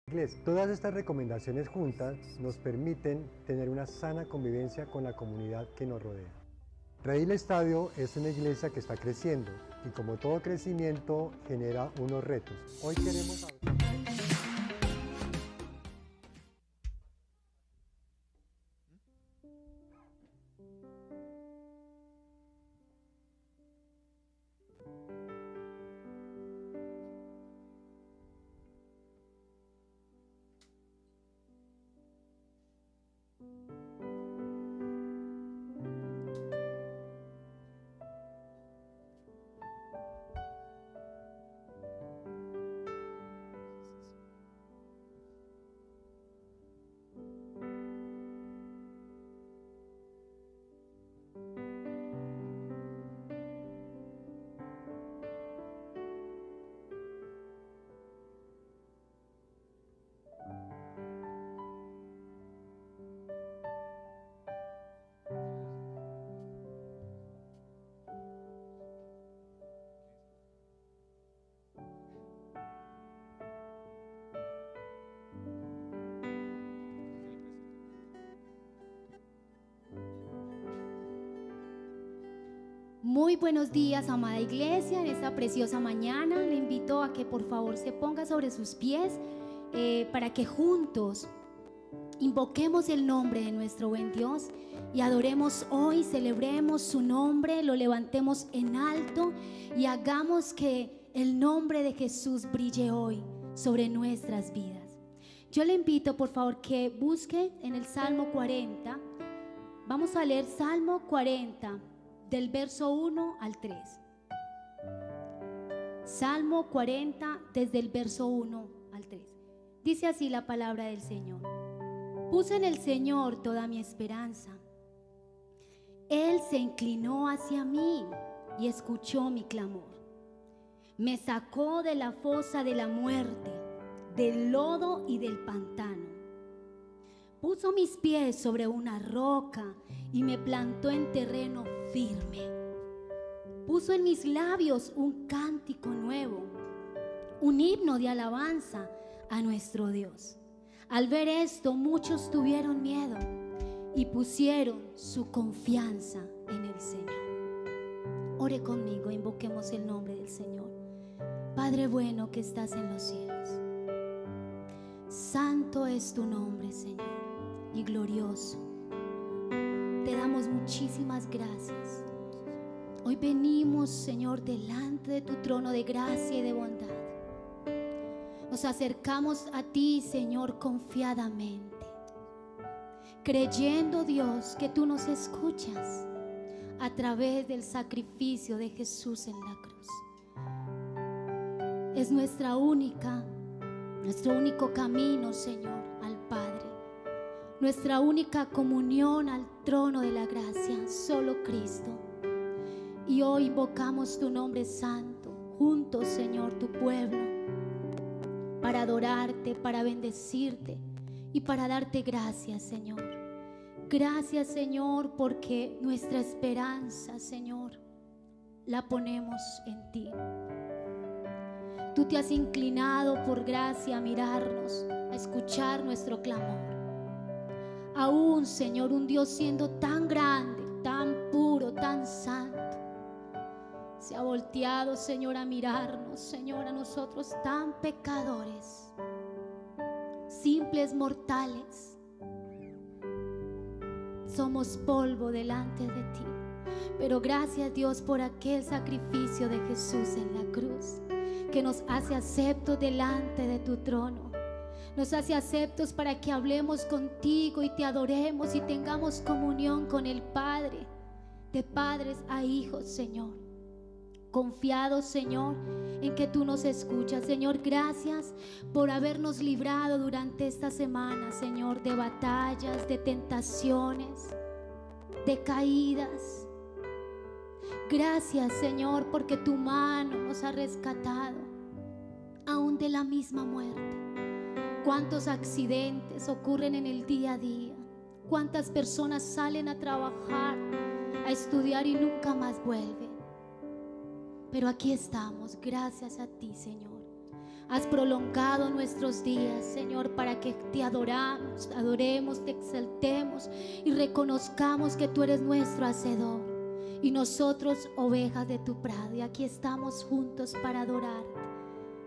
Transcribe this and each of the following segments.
Inglés. Todas estas recomendaciones juntas nos permiten tener una sana convivencia con la comunidad que nos rodea. Redil Estadio es una iglesia que está creciendo y como todo crecimiento genera unos retos. Hoy queremos hablar. Muy buenos días, amada iglesia, en esta preciosa mañana. Le invito a que por favor se ponga sobre sus pies para que juntos invoquemos el nombre de nuestro buen Dios y adoremos hoy, celebremos su nombre, lo levantemos en alto y hagamos que el nombre de Jesús brille hoy sobre nuestras vidas. Yo le invito por favor que busque en el Salmo 40. Vamos a leer Salmo 40 del verso 1 al 3. Salmo 40 desde el verso 1 al 3. Dice así la palabra del Señor: Puse en el Señor toda mi esperanza. Él se inclinó hacia mí y escuchó mi clamor. Me sacó de la fosa de la muerte, del lodo y del pantano. Puso mis pies sobre una roca y me plantó en terreno firme. Puso en mis labios un cántico nuevo, un himno de alabanza a nuestro Dios. Al ver esto, muchos tuvieron miedo y pusieron su confianza en el Señor. Ore conmigo, invoquemos el nombre del Señor. Padre bueno que estás en los cielos, santo es tu nombre, Señor, y glorioso. Te damos muchísimas gracias. Hoy venimos, Señor, delante de tu trono de gracia y de bondad. Nos acercamos a ti, Señor, confiadamente, creyendo, Dios, que tú nos escuchas a través del sacrificio de Jesús en la cruz. Es nuestro único camino, Señor, al Padre. Nuestra única comunión al trono de la gracia, solo Cristo. Y hoy invocamos tu nombre santo, juntos, Señor, tu pueblo, para adorarte, para bendecirte y para darte gracias, Señor. Gracias, Señor, porque nuestra esperanza, Señor, la ponemos en ti. Tú te has inclinado por gracia a mirarnos, a escuchar nuestro clamor. Aún, Señor, un Dios siendo tan grande, tan puro, tan santo, se ha volteado, Señor, a mirarnos, Señor, a nosotros tan pecadores, simples mortales. Somos polvo delante de ti, pero gracias, Dios, por aquel sacrificio de Jesús en la cruz, que nos hace aceptos delante de tu trono. Nos hace aceptos para que hablemos contigo y te adoremos y tengamos comunión con el Padre, de padres a hijos, Señor. Confiados, Señor, en que tú nos escuchas. Señor, gracias por habernos librado durante esta semana, Señor, de batallas, de tentaciones, de caídas. Gracias, Señor, porque tu mano nos ha rescatado, aún de la misma muerte. Cuántos accidentes ocurren en el día a día, cuántas personas salen a trabajar, a estudiar y nunca más vuelven. Pero aquí estamos, gracias a ti, Señor, Has prolongado nuestros días, Señor, para que te adoremos, te exaltemos y reconozcamos que tú eres nuestro hacedor y nosotros ovejas de tu prado. Y aquí estamos juntos para adorarte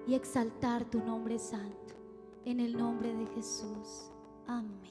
y exaltar tu nombre santo, en el nombre de Jesús. Amén.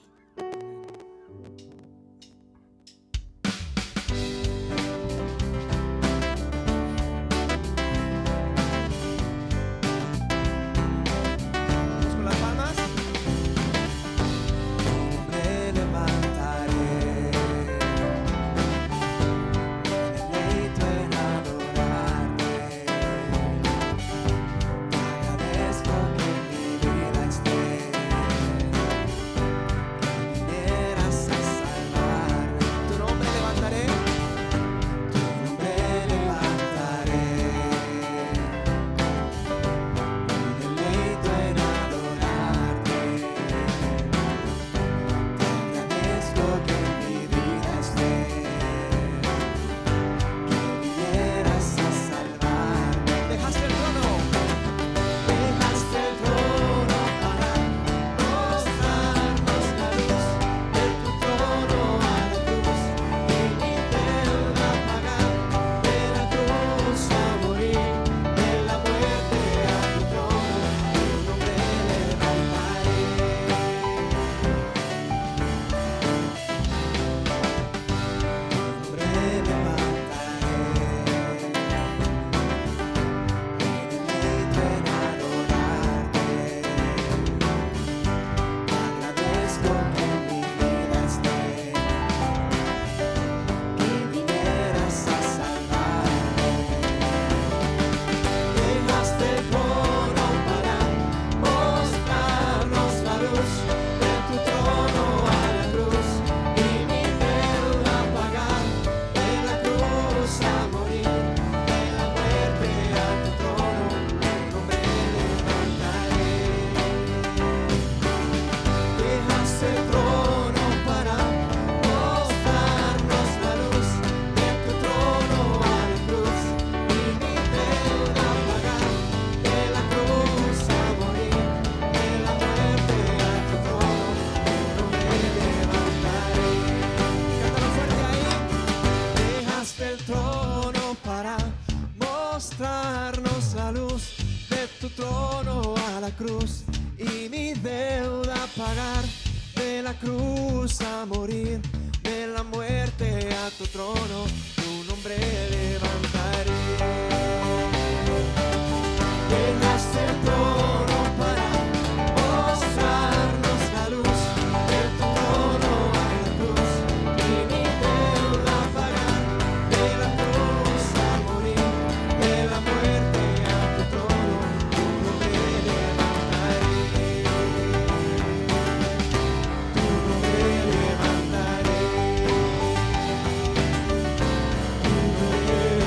mostrarnos la luz de tu trono a la cruz y mi deuda pagar, de la cruz a morir, de la muerte a tu trono, tu nombre levantaré. Dejaste el trono para mostrarnos la luz de tu trono a la cruz y mi deuda pagar, de la cruz a morir, de la muerte a tu trono, tu nombre levantaré. Tu nombre levantaré. Tu nombre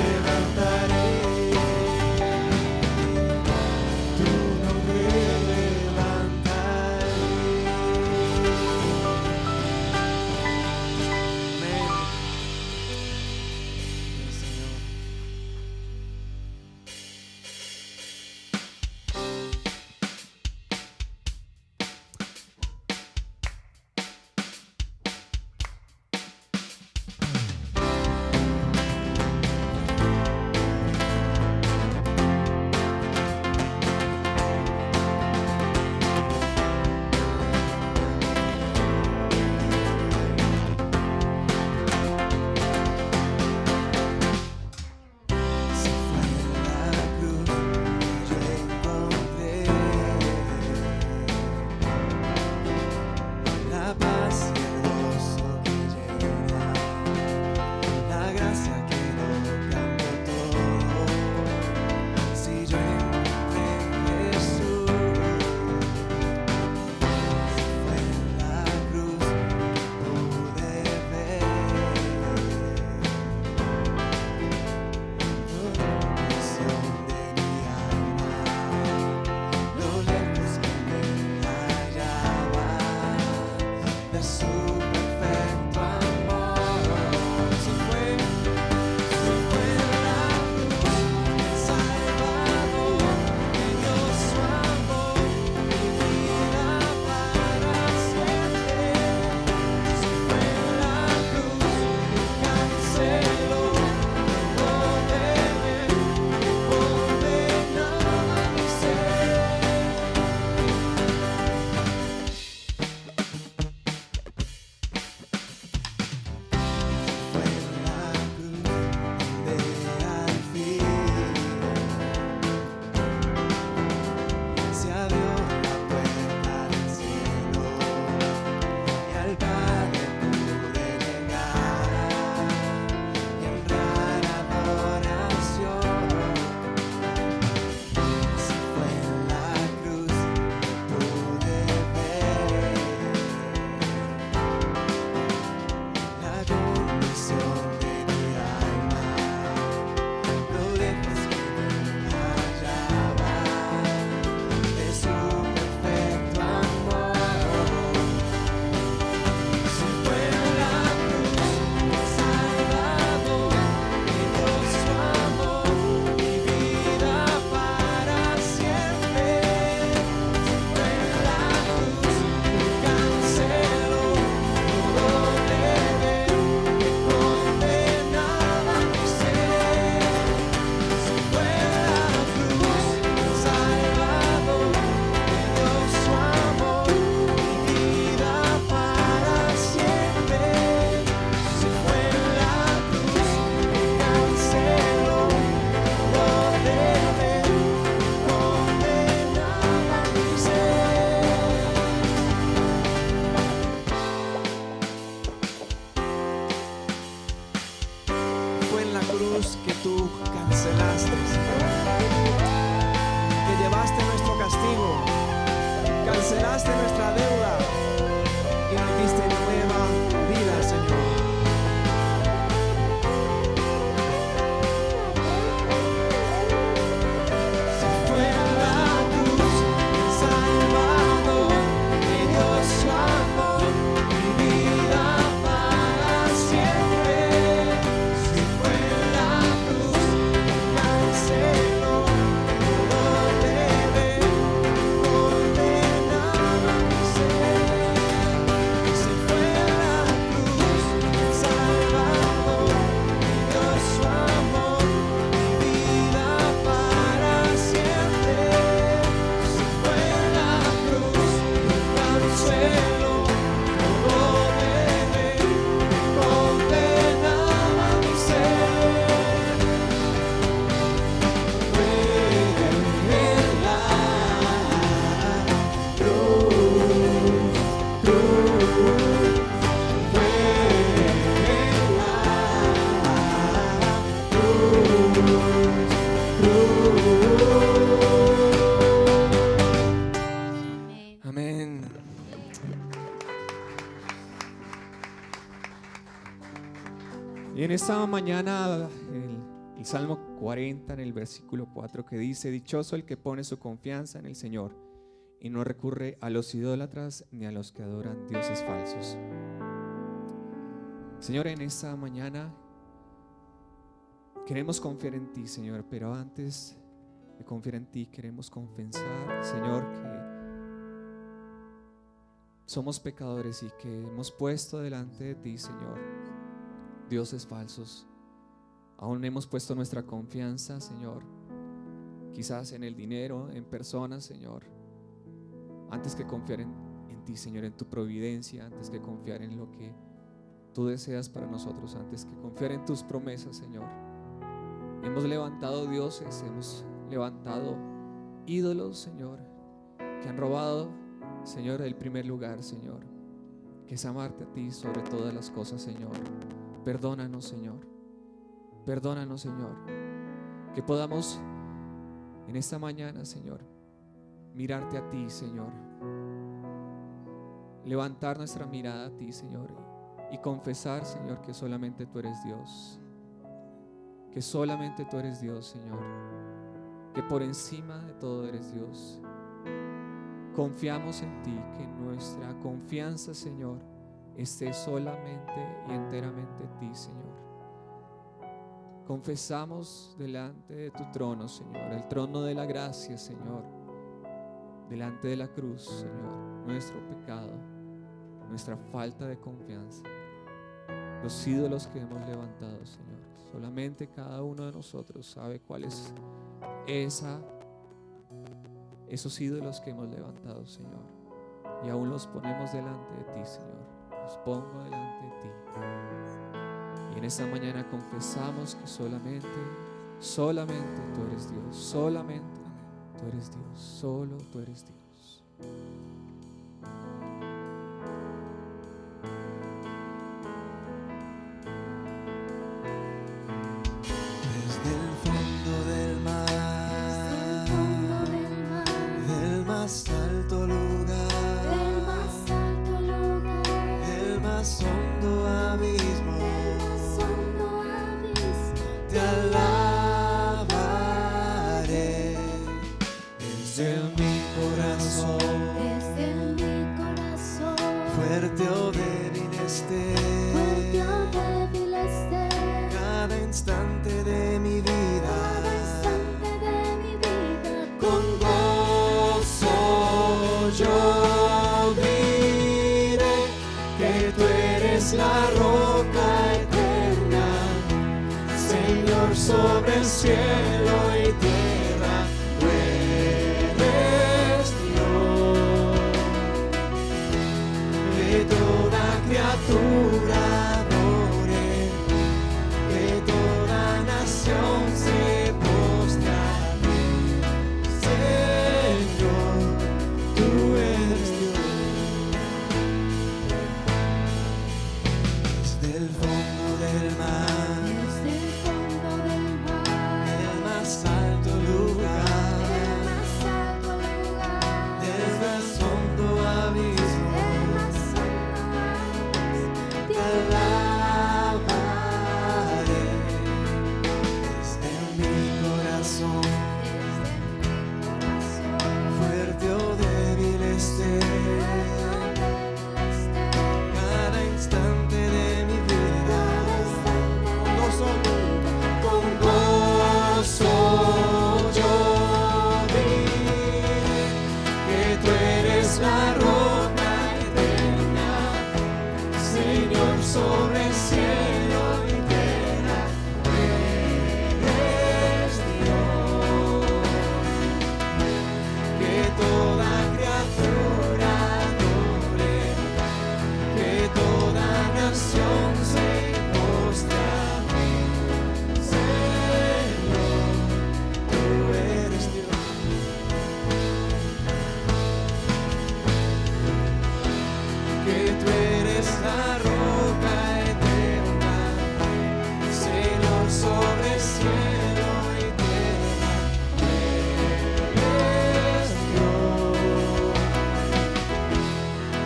Y en esta mañana el Salmo 40 en el versículo 4 que dice: dichoso el que pone su confianza en el Señor y no recurre a los idólatras ni a los que adoran dioses falsos. Señor, en esta mañana queremos confiar en ti, Señor, pero antes de confiar en ti queremos confesar, Señor, que somos pecadores y que hemos puesto delante de ti, Señor, dioses falsos. Aún hemos puesto nuestra confianza, Señor, quizás en el dinero, en personas, Señor, antes que confiar en ti, Señor, en tu providencia, antes que confiar en lo que tú deseas para nosotros, antes que confiar en tus promesas, Señor. Hemos levantado dioses, hemos levantado ídolos, Señor, que han robado, Señor, el primer lugar, Señor, que es amarte a ti sobre todas las cosas, Señor. Perdónanos, Señor. Perdónanos, Señor. Que podamos en esta mañana, Señor, mirarte a ti, Señor. Levantar nuestra mirada a ti, Señor, y confesar, Señor, que solamente tú eres Dios. Que solamente tú eres Dios, Señor. Que por encima de todo eres Dios. Confiamos en ti, que nuestra confianza, Señor, esté solamente y enteramente en ti, Señor. Confesamos delante de tu trono, Señor, el trono de la gracia, Señor, delante de la cruz, Señor, nuestro pecado, nuestra falta de confianza, los ídolos que hemos levantado, Señor. Solamente cada uno de nosotros sabe cuál es esos ídolos que hemos levantado, Señor, y aún los ponemos delante de ti, Señor. Los pongo delante de ti. Y en esta mañana confesamos que solamente tú eres Dios. Solamente tú eres Dios. Solo tú eres Dios. Desde el fondo del mar, del más alto lugar, del más hondo abismo, te alabaré. Desde mi corazón, fuerte o débil esté, cada instante de mi vida, con gozo yo diré que tú eres la roca eterna, Señor, sobre el cielo y tierra, tú eres Dios. Que toda criatura adore, que toda nación se postre a ti, Señor, tú eres Dios. Desde el fondo del mar, del más alto lugar, del más hondo abismo, te alabaré. Desde mi corazón, fuerte o débil esté, cada instante de mi vida, con gozo yo diré que tú eres la roca eterna, Señor, sobre el cielo y tierra, tú eres Dios. Que toda criatura adore, que toda nación se postre a ti, Señor, tú eres Dios. Que tú eres la roca eterna, Señor, sobre el cielo y tierra, tú eres Dios.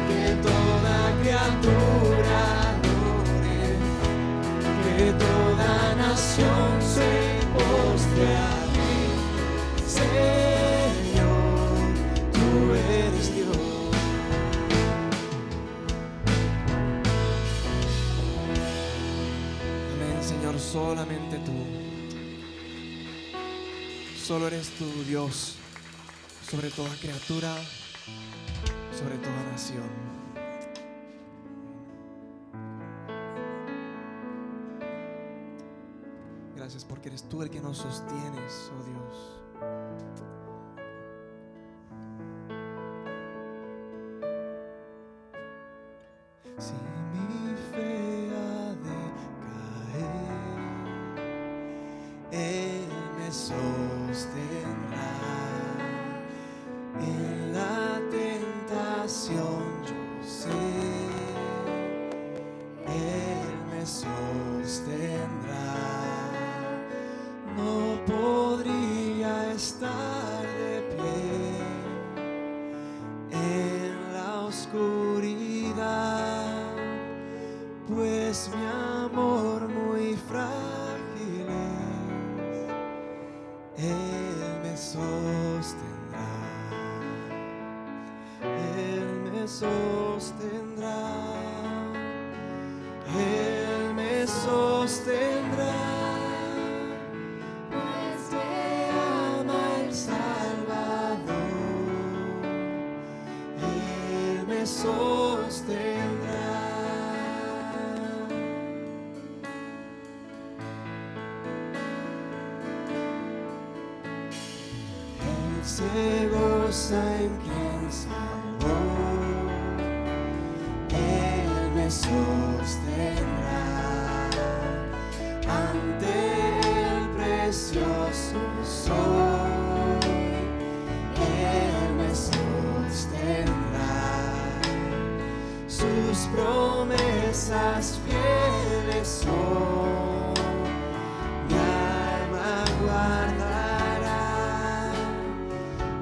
Que toda criatura adore, que a ti, Señor, tú eres Dios. Amén, Señor, solamente tú. Solo eres tú, Dios, sobre toda criatura, sobre toda nación. Gracias porque eres tú el que nos sostienes, oh Dios. Si mi fe ha de caer, Él me sostendrá. En la tentación yo sé, Él me sostendrá. No podría estar de pie en la oscuridad, pues mi amor muy frágil es. Él me sostendrá, Él me sostendrá, Él me sostendrá. Pues te ama el Salvador, Él me sostendrá. Él se goza en quien salvó, Él me sostendrá. Ante el precioso sol, Él me sostendrá. Sus promesas fieles son, mi alma guardará.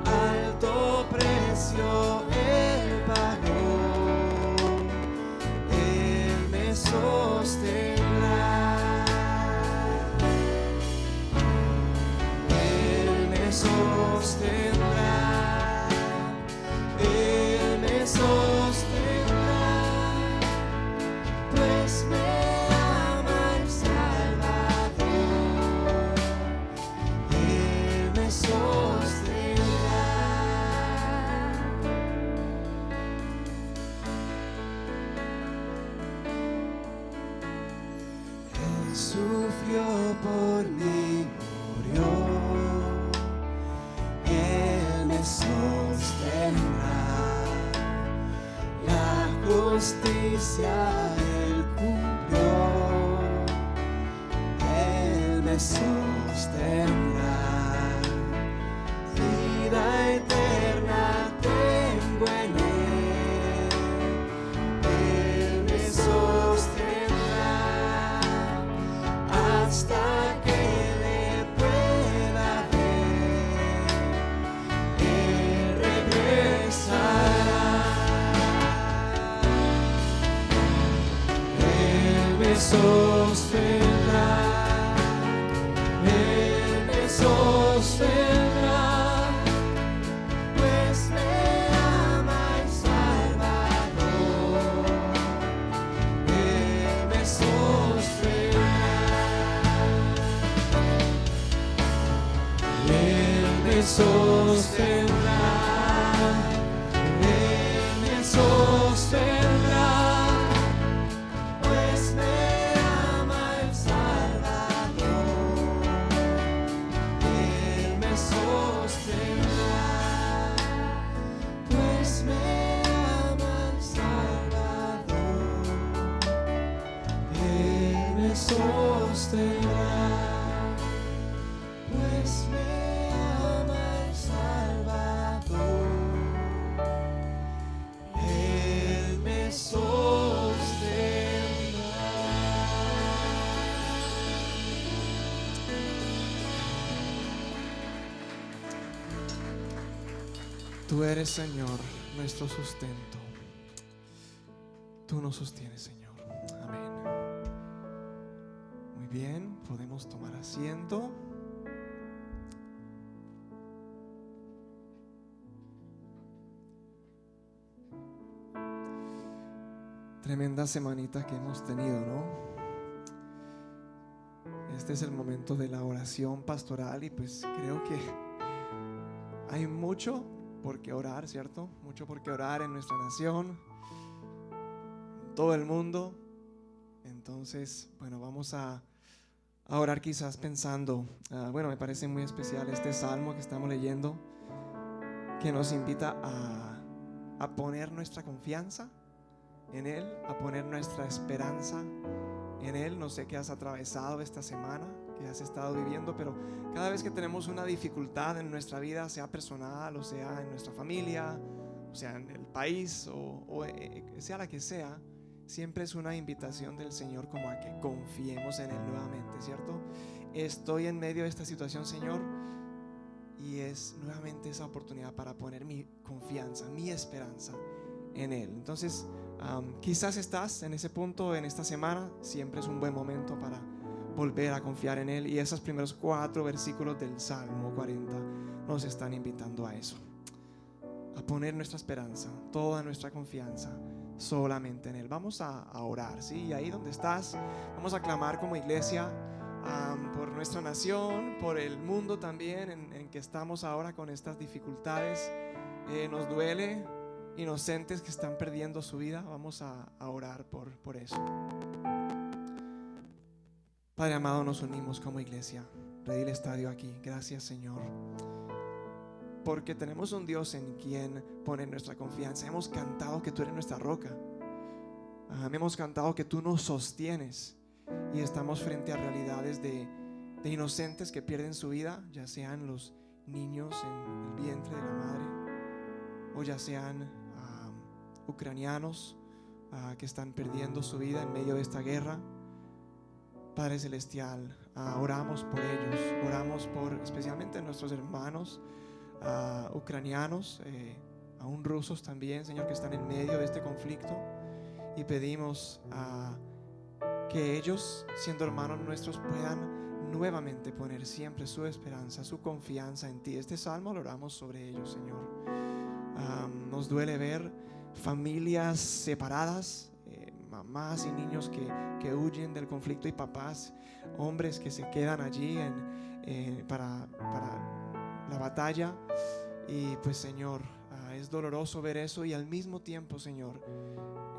Alto precio Él pagó, Él me sostendrá. Él me sostendrá, Él me sostendrá, pues me ama el Salvador, Él me sostendrá. Él sufrió por mí, murió, Él me sostendrá. La justicia Él cumplió, Él me sostendrá. Vida eterna tengo en Él, Él me sostendrá. Hasta que le pueda ver, Él regresará. Él me sostendrá, Él me sostendrá, pues me ama el Salvador, Él me sostendrá. Él me sostendrá, Él me sostendrá, pues me ama el Salvador, Él me sostendrá, pues me ama el Salvador, Él me sostendrá. Pues me ama el Salvador, Él me sostendrá. Tú eres, Señor, nuestro sustento. Tú nos sostienes, Señor. Amén. Muy bien, podemos tomar asiento. Tremenda semanita que hemos tenido, ¿no? Este es el momento de la oración pastoral y pues creo que hay mucho por qué orar, ¿cierto? Mucho por qué orar en nuestra nación, en todo el mundo. Entonces, bueno, vamos a orar quizás pensando, bueno, me parece muy especial este salmo que estamos leyendo, que nos invita a poner nuestra confianza en Él, a poner nuestra esperanza en Él. No sé qué has atravesado esta semana, qué has estado viviendo, pero cada vez que tenemos una dificultad en nuestra vida, sea personal o sea en nuestra familia, o sea en el país o sea la que sea, siempre es una invitación del Señor como a que confiemos en Él nuevamente, ¿cierto? Estoy en medio de esta situación, Señor, y es nuevamente esa oportunidad para poner mi confianza, mi esperanza en Él. Entonces, quizás estás en ese punto en esta semana. Siempre es un buen momento para volver a confiar en Él, y esos primeros 4 versículos del Salmo 40 nos están invitando a eso, a poner nuestra esperanza, toda nuestra confianza solamente en Él. Vamos a orar, ¿sí? Y ahí donde estás, vamos a clamar como iglesia por nuestra nación, por el mundo también en que estamos ahora con estas dificultades. Nos duele, inocentes que están perdiendo su vida. Vamos a orar por eso. Padre amado, nos unimos como iglesia. Redil Estadio aquí. Gracias, Señor, porque tenemos un Dios en quien poner nuestra confianza. Hemos cantado que tú eres nuestra roca. Hemos cantado que tú nos sostienes, y estamos frente a realidades de inocentes que pierden su vida, ya sean los niños en el vientre de la madre, o ya sean ucranianos que están perdiendo su vida en medio de esta guerra. Padre Celestial, oramos por ellos, oramos por especialmente nuestros hermanos ucranianos, aún rusos también, Señor, que están en medio de este conflicto, y pedimos que ellos, siendo hermanos nuestros, puedan nuevamente poner siempre su esperanza, su confianza en ti. Este salmo lo oramos sobre ellos, Señor. Nos duele ver familias separadas, mamás y niños que huyen del conflicto, y papás, hombres que se quedan allí para la batalla. Y pues, Señor, es doloroso ver eso, y al mismo tiempo, Señor,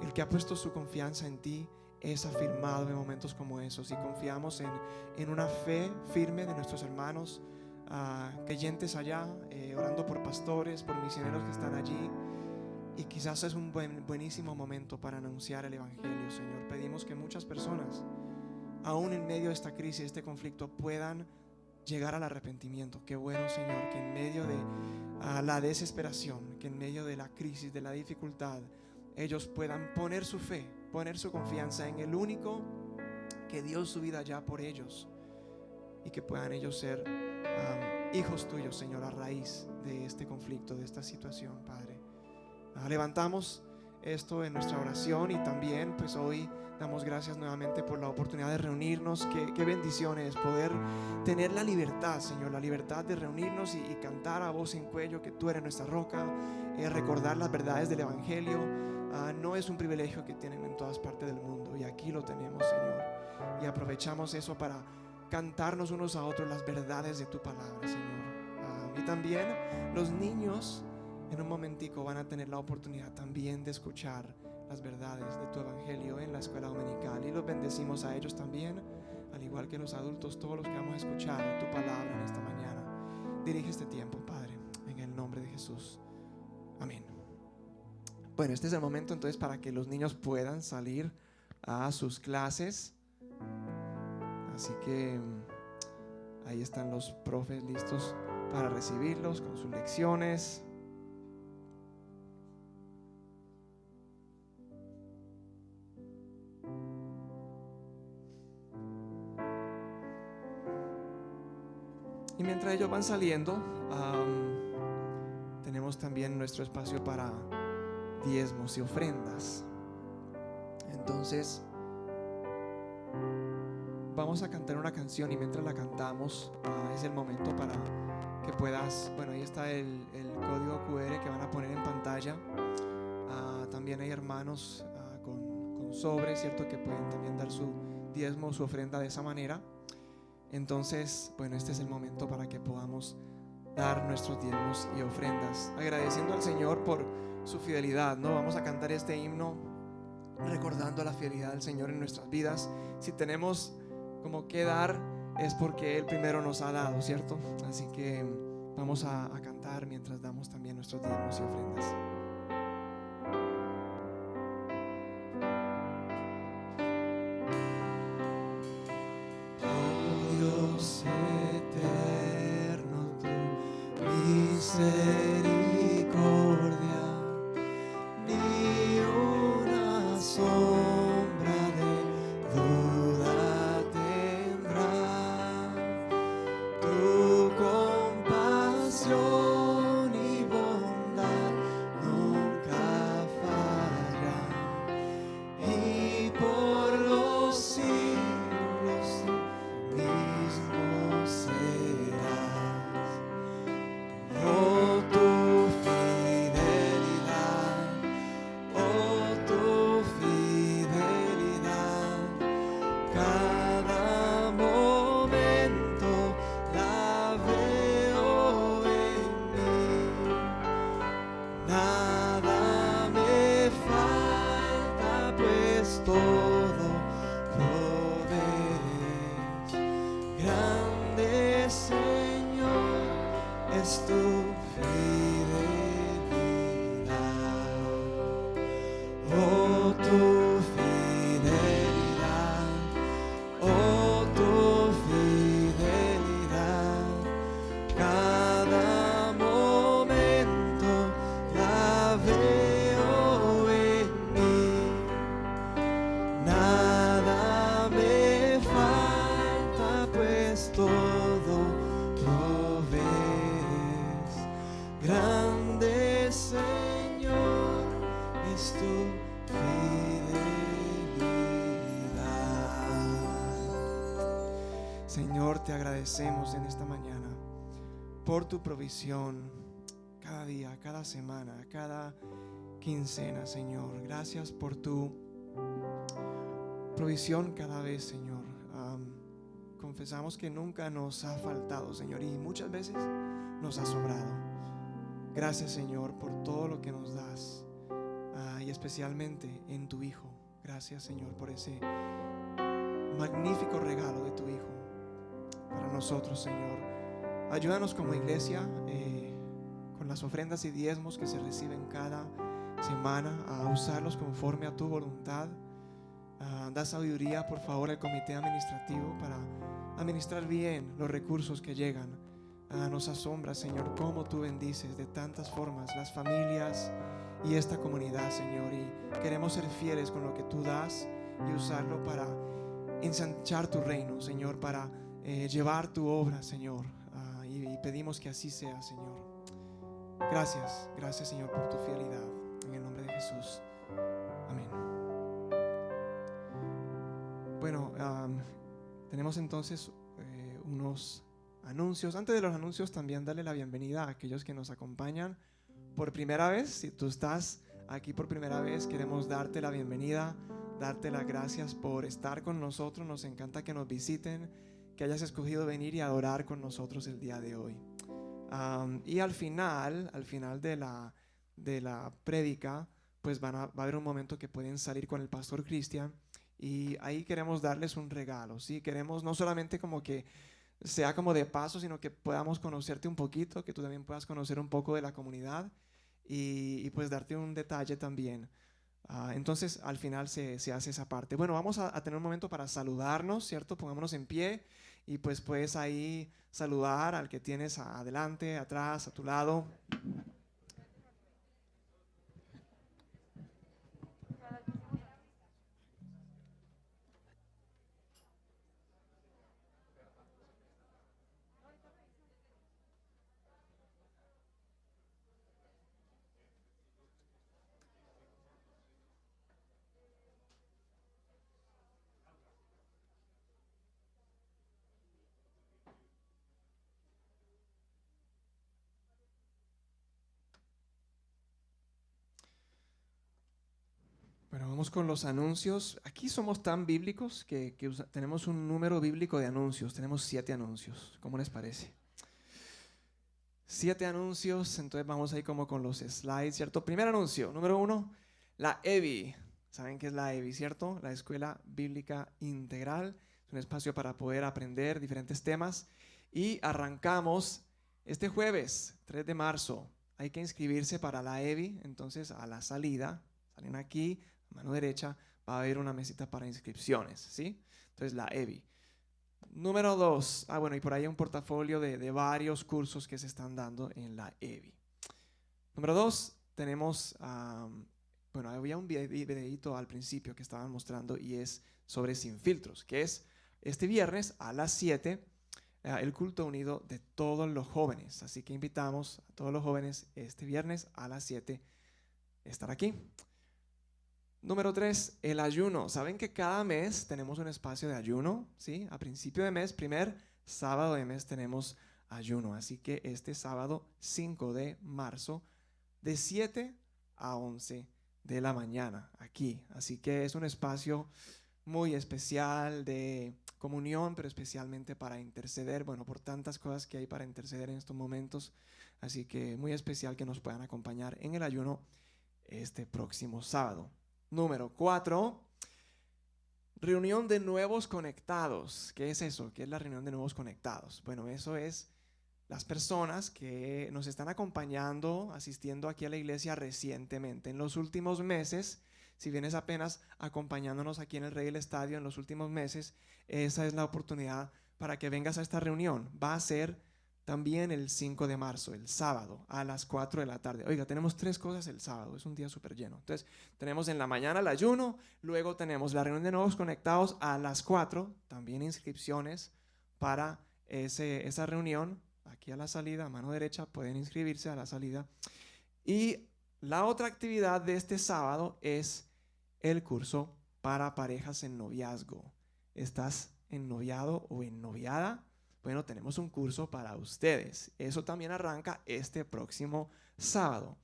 el que ha puesto su confianza en ti es afirmado en momentos como esos, y confiamos en una fe firme de nuestros hermanos creyentes allá, orando por pastores, por misioneros que están allí. Y quizás es un buenísimo momento para anunciar el Evangelio, Señor. Pedimos que muchas personas, aún en medio de esta crisis, este conflicto, puedan llegar al arrepentimiento. Qué bueno, Señor, que en medio de la desesperación, que en medio de la crisis, de la dificultad, ellos puedan poner su fe, poner su confianza en el único que dio su vida ya por ellos, y que puedan ellos ser hijos tuyos, Señor, a raíz de este conflicto, de esta situación, Padre. Levantamos esto en nuestra oración, y también pues hoy damos gracias nuevamente por la oportunidad de reunirnos. Qué bendición es poder tener la libertad, Señor, la libertad de reunirnos y cantar a voz en cuello que tú eres nuestra roca, recordar las verdades del Evangelio. No es un privilegio que tienen en todas partes del mundo, y aquí lo tenemos, Señor, y aprovechamos eso para cantarnos unos a otros las verdades de tu palabra, Señor. Y también los niños en un momentico van a tener la oportunidad también de escuchar las verdades de tu Evangelio en la escuela dominical, y los bendecimos a ellos también, al igual que los adultos, todos los que vamos a escuchar tu palabra en esta mañana. Dirige este tiempo, Padre, en el nombre de Jesús. Amén. Bueno, este es el momento entonces para que los niños puedan salir a sus clases. Así que ahí están los profes listos para recibirlos con sus lecciones. Y mientras ellos van saliendo, tenemos también nuestro espacio para diezmos y ofrendas. Entonces vamos a cantar una canción, y mientras la cantamos es el momento para que puedas, bueno, ahí está el código QR que van a poner en pantalla. También hay hermanos con sobre, ¿cierto? Que pueden también dar su diezmo, su ofrenda de esa manera. Entonces, bueno, este es el momento para que podamos dar nuestros diezmos y ofrendas, agradeciendo al Señor por su fidelidad, ¿no? Vamos a cantar este himno recordando la fidelidad del Señor en nuestras vidas. Si tenemos como que dar, es porque Él primero nos ha dado, ¿cierto? Así que vamos a cantar mientras damos también nuestros diezmos y ofrendas. Oh Dios eterno, tu misericordia ni una sombra de duda tendrá. Tu compasión y bondad nunca fallan, y por los siglos tú mismo serás. Oh, tu fidelidad, oh, tu fidelidad, cada momento la veo en mí. Nada me falta, pues todo provees. Grande Señor es tu fidelidad. Oh, tu fidelidad, oh, tu fidelidad, cada momento la veo en mí. Nada me falta, pues todo provees. Grande Señor es tu fidelidad. Señor, te agradecemos en esta mañana por tu provisión cada día, cada semana, cada quincena, Señor. Gracias por tu provisión cada vez, Señor. Confesamos que nunca nos ha faltado, Señor, y muchas veces nos ha sobrado. Gracias, Señor, por todo lo que nos das, y especialmente en tu Hijo. Gracias, Señor, por ese magnífico regalo de tu Hijo para nosotros, Señor. Ayúdanos como iglesia, con las ofrendas y diezmos que se reciben cada semana, a usarlos conforme a tu voluntad. Da sabiduría, por favor, al comité administrativo para administrar bien los recursos que llegan. Nos asombra, Señor, cómo tú bendices de tantas formas las familias y esta comunidad, Señor, y queremos ser fieles con lo que tú das y usarlo para ensanchar tu reino, Señor, para llevar tu obra, Señor, y pedimos que así sea, Señor. Gracias, gracias, Señor, por tu fidelidad, en el nombre de Jesús, amén. Bueno, tenemos entonces unos anuncios. Antes de los anuncios, también darle la bienvenida a aquellos que nos acompañan por primera vez. Si tú estás aquí por primera vez, queremos darte la bienvenida, darte las gracias por estar con nosotros. Nos encanta que nos visiten, que hayas escogido venir y adorar con nosotros el día de hoy. Y al final de la prédica, pues va a haber un momento que pueden salir con el pastor Cristian, y ahí queremos darles un regalo, ¿sí? Queremos no solamente como que sea como de paso, sino que podamos conocerte un poquito, que tú también puedas conocer un poco de la comunidad y pues darte un detalle también. Entonces al final se hace esa parte. Bueno, vamos a tener un momento para saludarnos, ¿cierto? Pongámonos en pie y pues puedes ahí saludar al que tienes adelante, atrás, a tu lado. Bueno, vamos con los anuncios. Aquí somos tan bíblicos que tenemos un número bíblico de anuncios. Tenemos 7 anuncios. ¿Cómo les parece? 7 anuncios, entonces vamos ahí como con los slides, ¿cierto? Primer anuncio, número 1, la EBI. ¿Saben qué es la EBI, cierto? La Escuela Bíblica Integral. Es un espacio para poder aprender diferentes temas. Y arrancamos este jueves, 3 de marzo. Hay que inscribirse para la EBI, entonces a la salida, salen aquí, a mano derecha, va a haber una mesita para inscripciones, ¿sí? Entonces la EBI. Número 2, bueno, y por ahí hay un portafolio de varios cursos que se están dando en la EBI. Número 2, tenemos, bueno, había un videito al principio que estaban mostrando y es sobre Sin Filtros, que es este viernes a las 7, el culto unido de todos los jóvenes. Así que invitamos a todos los jóvenes este viernes a las 7 a estar aquí. Número 3, el ayuno. ¿Saben que cada mes tenemos un espacio de ayuno? ¿Sí? A principio de mes, primer sábado de mes tenemos ayuno. Así que este sábado 5 de marzo, de 7 a 11 de la mañana, aquí. Así que es un espacio muy especial de comunión, pero especialmente para interceder, bueno, por tantas cosas que hay para interceder en estos momentos. Así que muy especial que nos puedan acompañar en el ayuno este próximo sábado. Número 4, reunión de nuevos conectados. ¿Qué es eso? ¿Qué es la reunión de nuevos conectados? Bueno, eso es las personas que nos están acompañando, asistiendo aquí a la iglesia recientemente. En los últimos meses, si vienes apenas acompañándonos aquí en el Rey del Estadio en los últimos meses, esa es la oportunidad para que vengas a esta reunión. Va a ser también el 5 de marzo, el sábado, a las 4 de la tarde. Oiga, tenemos 3 cosas el sábado, es un día súper lleno. Entonces, tenemos en la mañana el ayuno, luego tenemos la reunión de nuevos conectados a las 4, también inscripciones para esa reunión. Aquí a la salida, a mano derecha, pueden inscribirse a la salida. Y la otra actividad de este sábado es el curso para parejas en noviazgo. ¿Estás ennoviado o ennoviada? Bueno, tenemos un curso para ustedes. Eso también arranca este próximo sábado.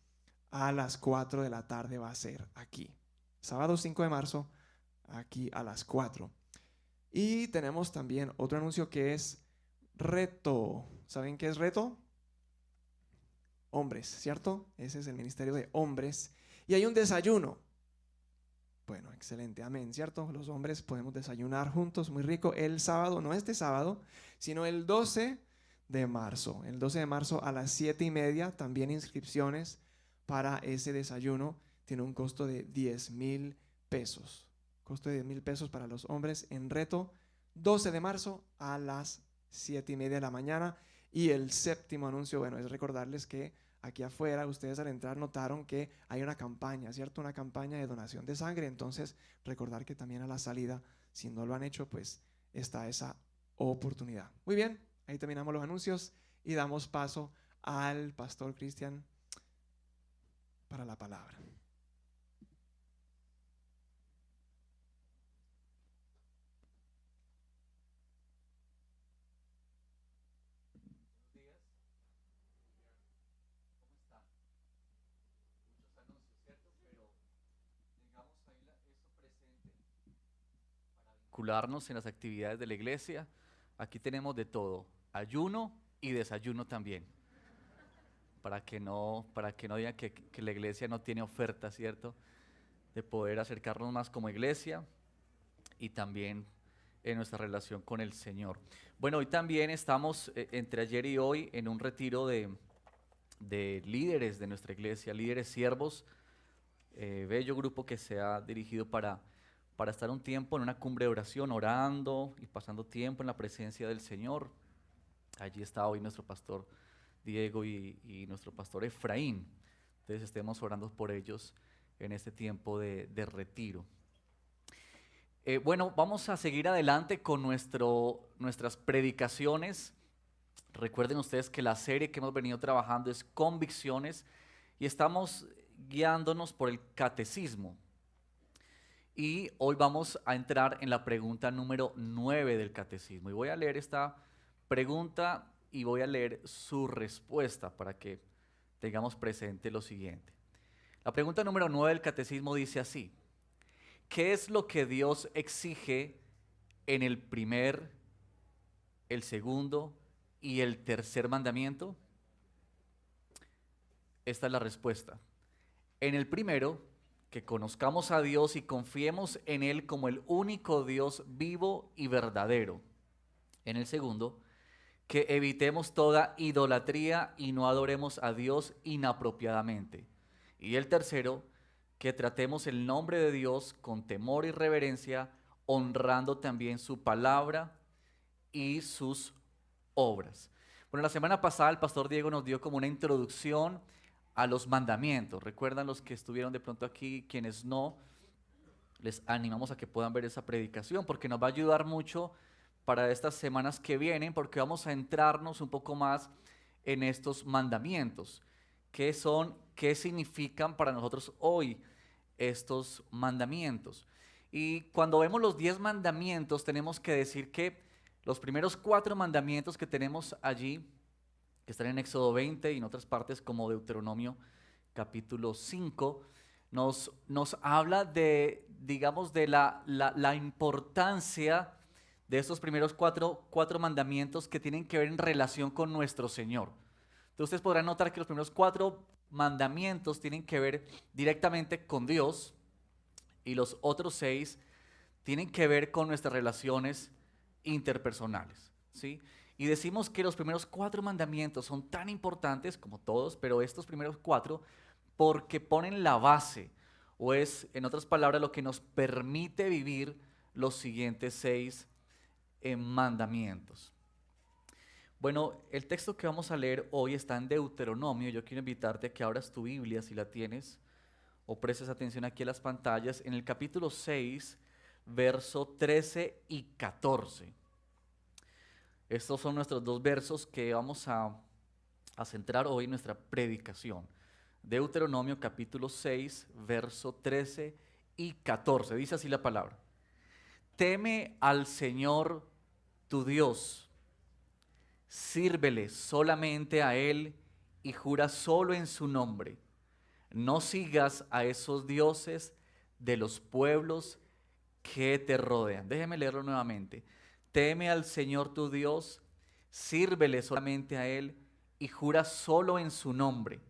A las 4 de la tarde va a ser aquí. Sábado 5 de marzo, aquí a las 4. Y tenemos también otro anuncio que es reto. ¿Saben qué es reto? Hombres, ¿cierto? Ese es el ministerio de hombres. Y hay un desayuno. Bueno, excelente, amén, ¿cierto? Los hombres podemos desayunar juntos, muy rico, el sábado, no este sábado, sino el 12 de marzo. El 12 de marzo a las 7:30, también inscripciones para ese desayuno. Tiene un costo de 10,000 pesos. Costo de 10,000 pesos para los hombres en reto. 12 de marzo a las 7:30 de la mañana. Y el séptimo anuncio, bueno, es recordarles que aquí afuera, ustedes al entrar notaron que hay una campaña, ¿cierto? Una campaña de donación de sangre. Entonces, recordar que también a la salida, si no lo han hecho, pues está esa oportunidad. Muy bien, ahí terminamos los anuncios y damos paso al pastor Cristian para la palabra. Vincularnos en las actividades de la iglesia. Aquí tenemos de todo, ayuno y desayuno también, para que no digan que la iglesia no tiene oferta, ¿cierto? De poder acercarnos más como iglesia y también en nuestra relación con el Señor. Bueno, hoy también estamos, entre ayer y hoy, en un retiro de líderes de nuestra iglesia, líderes siervos, bello grupo que se ha dirigido para estar un tiempo en una cumbre de oración, orando y pasando tiempo en la presencia del Señor. Allí está hoy nuestro pastor Diego y nuestro pastor Efraín. Entonces estemos orando por ellos en este tiempo de retiro. Bueno, vamos a seguir adelante con nuestras predicaciones. Recuerden ustedes que la serie que hemos venido trabajando es Convicciones y estamos guiándonos por el catecismo. Y hoy vamos a entrar en la pregunta número 9 del catecismo. Y voy a leer esta pregunta y voy a leer su respuesta para que tengamos presente lo siguiente. La pregunta número 9 del catecismo dice así: ¿qué es lo que Dios exige en el primer, el segundo y el tercer mandamiento? Esta es la respuesta. En el primero, que conozcamos a Dios y confiemos en Él como el único Dios vivo y verdadero. En el segundo, que evitemos toda idolatría y no adoremos a Dios inapropiadamente. Y el tercero, que tratemos el nombre de Dios con temor y reverencia, honrando también su palabra y sus obras. Bueno, la semana pasada el pastor Diego nos dio como una introducción a los mandamientos. ¿Recuerdan los que estuvieron de pronto aquí? Quienes no, les animamos a que puedan ver esa predicación porque nos va a ayudar mucho para estas semanas que vienen, porque vamos a entrarnos un poco más en estos mandamientos. ¿Qué son? ¿Qué significan para nosotros hoy estos mandamientos? Y cuando vemos los 10 mandamientos, tenemos que decir que los primeros 4 mandamientos que tenemos allí, que están en Éxodo 20 y en otras partes como Deuteronomio capítulo 5, nos habla de, digamos, de la importancia de estos primeros cuatro mandamientos que tienen que ver en relación con nuestro Señor. Entonces ustedes podrán notar que los primeros 4 mandamientos tienen que ver directamente con Dios y los otros 6 tienen que ver con nuestras relaciones interpersonales, ¿sí? Y decimos que los primeros 4 mandamientos son tan importantes como todos, pero estos primeros 4 porque ponen la base, o es, en otras palabras, lo que nos permite vivir los siguientes 6 mandamientos. Bueno, el texto que vamos a leer hoy está en Deuteronomio. Yo quiero invitarte a que abras tu Biblia, si la tienes, o prestes atención aquí a las pantallas, en el capítulo 6, verso 13 y 14. Estos son nuestros 2 versos que vamos a centrar hoy en nuestra predicación. Deuteronomio capítulo 6, verso 13 y 14. Dice así la palabra. Teme al Señor tu Dios, sírvele solamente a Él y jura solo en su nombre. No sigas a esos dioses de los pueblos que te rodean. Déjeme leerlo nuevamente. Teme al Señor tu Dios, sírvele solamente a Él y jura solo en su nombre.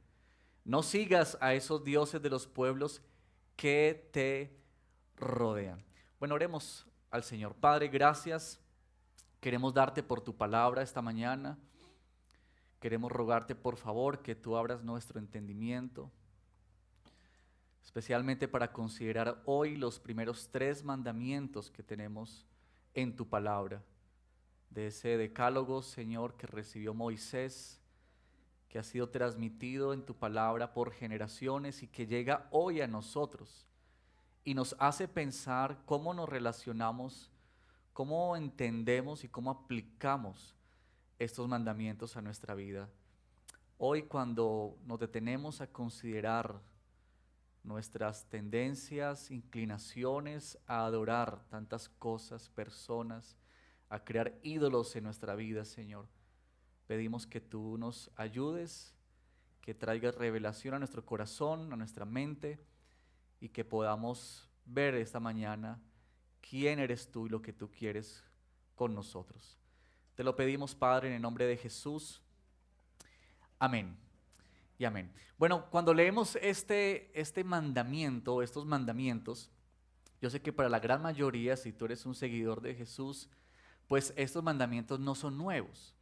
No sigas a esos dioses de los pueblos que te rodean. Bueno, oremos al Señor. Padre, gracias. Queremos darte por tu palabra esta mañana. Queremos rogarte por favor que tú abras nuestro entendimiento, especialmente para considerar hoy los primeros 3 mandamientos que tenemos en tu palabra, de ese decálogo, Señor, que recibió Moisés, que ha sido transmitido en tu palabra por generaciones y que llega hoy a nosotros y nos hace pensar cómo nos relacionamos, cómo entendemos y cómo aplicamos estos mandamientos a nuestra vida. Hoy, cuando nos detenemos a considerar nuestras tendencias, inclinaciones a adorar tantas cosas, personas, a crear ídolos en nuestra vida, Señor, pedimos que tú nos ayudes, que traigas revelación a nuestro corazón, a nuestra mente, y que podamos ver esta mañana quién eres tú y lo que tú quieres con nosotros. Te lo pedimos, Padre, en el nombre de Jesús. Amén. Y amén. Bueno, cuando leemos este mandamiento, estos mandamientos, yo sé que para la gran mayoría, si tú eres un seguidor de Jesús, pues estos mandamientos no son nuevos.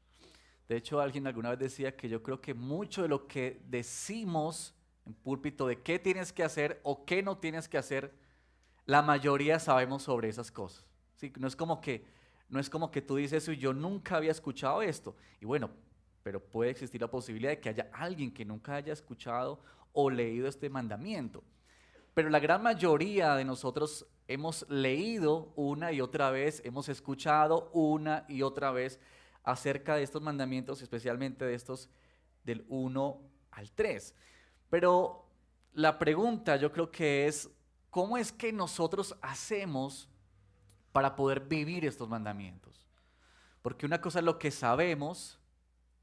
De hecho, alguien alguna vez decía que yo creo que mucho de lo que decimos en púlpito de qué tienes que hacer o qué no tienes que hacer, la mayoría sabemos sobre esas cosas. ¿Sí? No es como que tú dices eso y yo nunca había escuchado esto. Y bueno, pero puede existir la posibilidad de que haya alguien que nunca haya escuchado o leído este mandamiento. Pero la gran mayoría de nosotros hemos leído una y otra vez, hemos escuchado una y otra vez acerca de estos mandamientos, especialmente de estos del 1 al 3. Pero la pregunta yo creo que es, ¿cómo es que nosotros hacemos para poder vivir estos mandamientos? Porque una cosa es lo que sabemos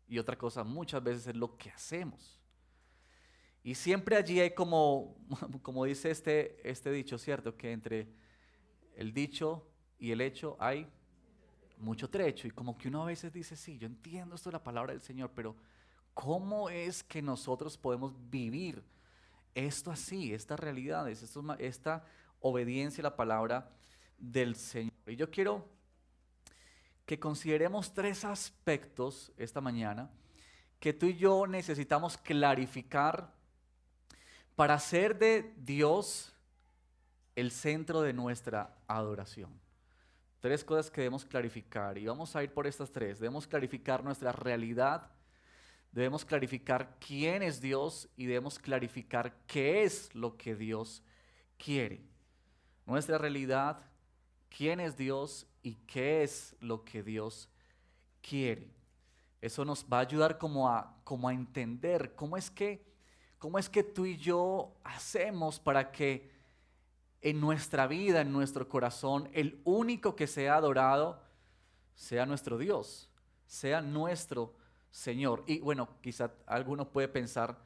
y otra cosa muchas veces es lo que hacemos. Y siempre allí hay como, como dice este dicho, ¿cierto? Que entre el dicho y el hecho hay mucho trecho. Y como que uno a veces dice, sí, yo entiendo esto de la palabra del Señor, pero ¿cómo es que nosotros podemos vivir esto así, estas realidades, esta obediencia a la palabra del Señor? Y yo quiero que consideremos 3 aspectos esta mañana que tú y yo necesitamos clarificar para hacer de Dios el centro de nuestra adoración. 3 cosas que debemos clarificar y vamos a ir por estas 3. Debemos clarificar nuestra realidad, debemos clarificar quién es Dios y debemos clarificar qué es lo que Dios quiere. Nuestra realidad, quién es Dios y qué es lo que Dios quiere. Eso nos va a ayudar como a entender cómo es que tú y yo hacemos para que en nuestra vida, en nuestro corazón, el único que sea adorado sea nuestro Dios, sea nuestro Señor. Y bueno, quizá alguno puede pensar,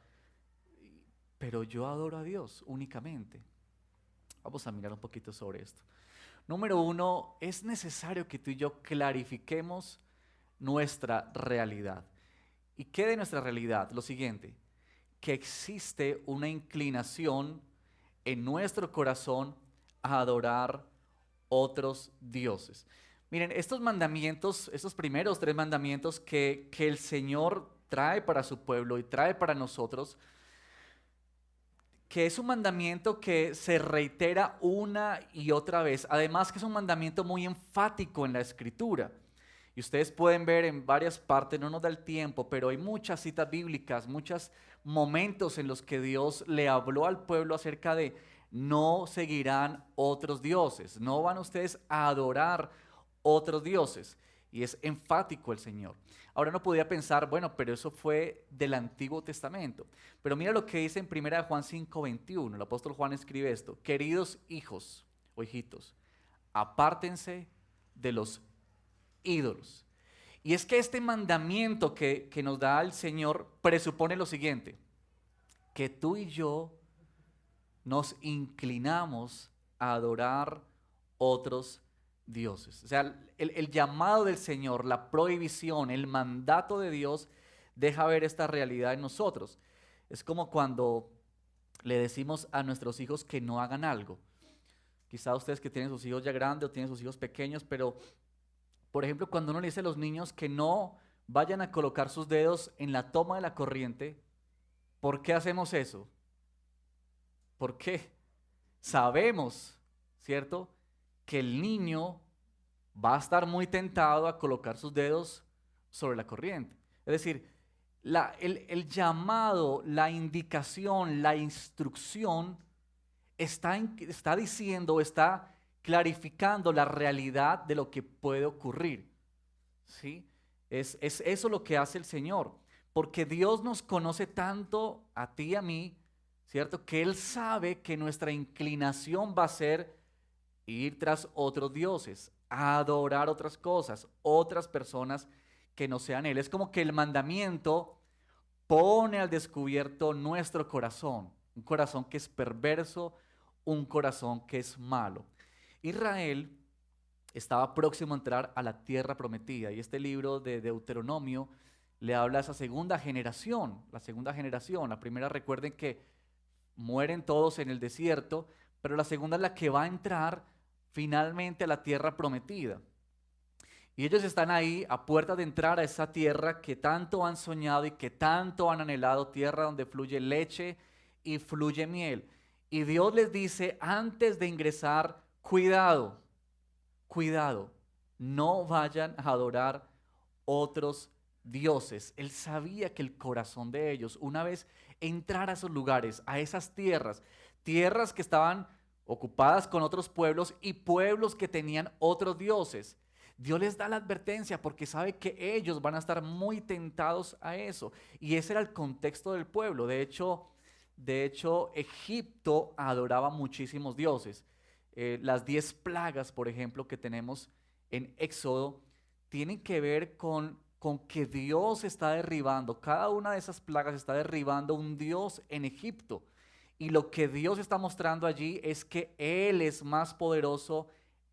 pero yo adoro a Dios únicamente. Vamos a mirar un poquito sobre esto. Número 1, es necesario que tú y yo clarifiquemos nuestra realidad. ¿Y qué de nuestra realidad? Lo siguiente, que existe una inclinación en nuestro corazón a adorar otros dioses. Miren, estos mandamientos, estos primeros 3 mandamientos que el Señor trae para su pueblo y trae para nosotros, que es un mandamiento que se reitera una y otra vez. Además que es un mandamiento muy enfático en la Escritura. Y ustedes pueden ver en varias partes, no nos da el tiempo, pero hay muchas citas bíblicas, muchos momentos en los que Dios le habló al pueblo acerca de no seguirán otros dioses, no van ustedes a adorar otros dioses. Y es enfático el Señor. Ahora uno podría pensar, bueno, pero eso fue del Antiguo Testamento. Pero mira lo que dice en 1 Juan 5:21. El apóstol Juan escribe esto: queridos hijos o hijitos, apártense de los ídolos. Y es que este mandamiento que nos da el Señor presupone lo siguiente: que tú y yo nos inclinamos a adorar otros dioses. O sea, el llamado del Señor, la prohibición, el mandato de Dios deja ver esta realidad en nosotros. Es como cuando le decimos a nuestros hijos que no hagan algo. Quizá ustedes que tienen sus hijos ya grandes o tienen sus hijos pequeños, pero por ejemplo, cuando uno le dice a los niños que no vayan a colocar sus dedos en la toma de la corriente, ¿por qué hacemos eso? ¿Por qué? Sabemos, ¿cierto?, que el niño va a estar muy tentado a colocar sus dedos sobre la corriente. Es decir, el llamado, la indicación, la instrucción está diciendo, está clarificando la realidad de lo que puede ocurrir. ¿Sí? Es eso lo que hace el Señor, porque Dios nos conoce tanto a ti y a mí, ¿cierto?, que Él sabe que nuestra inclinación va a ser ir tras otros dioses, a adorar otras cosas, otras personas que no sean Él. Es como que el mandamiento pone al descubierto nuestro corazón, un corazón que es perverso, un corazón que es malo. Israel estaba próximo a entrar a la tierra prometida y este libro de Deuteronomio le habla a esa segunda generación, la segunda generación. La primera, recuerden que mueren todos en el desierto, pero la segunda es la que va a entrar finalmente a la tierra prometida. Y ellos están ahí a puerta de entrar a esa tierra que tanto han soñado y que tanto han anhelado, tierra donde fluye leche y fluye miel. Y Dios les dice antes de ingresar: cuidado, cuidado, no vayan a adorar otros dioses. Él sabía que el corazón de ellos, una vez entrar a esos lugares, a esas tierras, tierras que estaban ocupadas con otros pueblos y pueblos que tenían otros dioses, Dios les da la advertencia porque sabe que ellos van a estar muy tentados a eso. Y ese era el contexto del pueblo. De hecho, Egipto adoraba muchísimos dioses. Las 10 plagas, por ejemplo, que tenemos en Éxodo, tienen que ver con con que Dios está derribando, cada una de esas plagas está derribando un Dios en Egipto. Y lo que Dios está mostrando allí es que Él es más poderoso,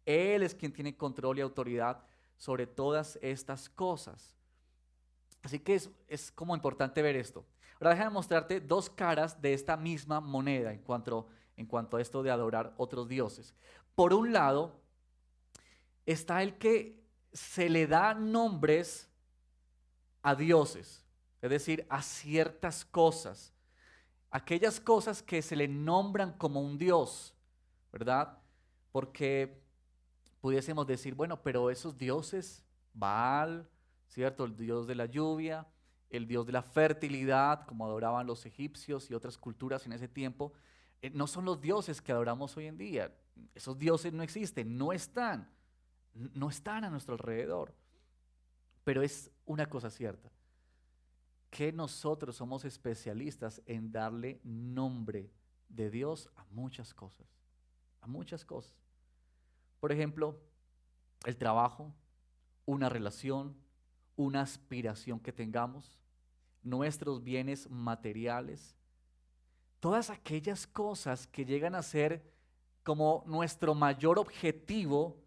Él es quien tiene control y autoridad sobre todas estas cosas. Así que es como importante ver esto. Ahora déjame mostrarte dos caras de esta misma moneda en cuanto a esto de adorar otros dioses. Por un lado, está el que se le da nombres a dioses, es decir, a ciertas cosas. Aquellas cosas que se le nombran como un dios, ¿verdad? Porque pudiésemos decir, bueno, pero esos dioses, Baal, ¿cierto? El dios de la lluvia, el dios de la fertilidad, como adoraban los egipcios y otras culturas en ese tiempo, no son los dioses que adoramos hoy en día. Esos dioses no existen, no están a nuestro alrededor. Pero es una cosa cierta, que nosotros somos especialistas en darle nombre de Dios a muchas cosas, a muchas cosas. Por ejemplo, el trabajo, una relación, una aspiración que tengamos, nuestros bienes materiales, todas aquellas cosas que llegan a ser como nuestro mayor objetivo,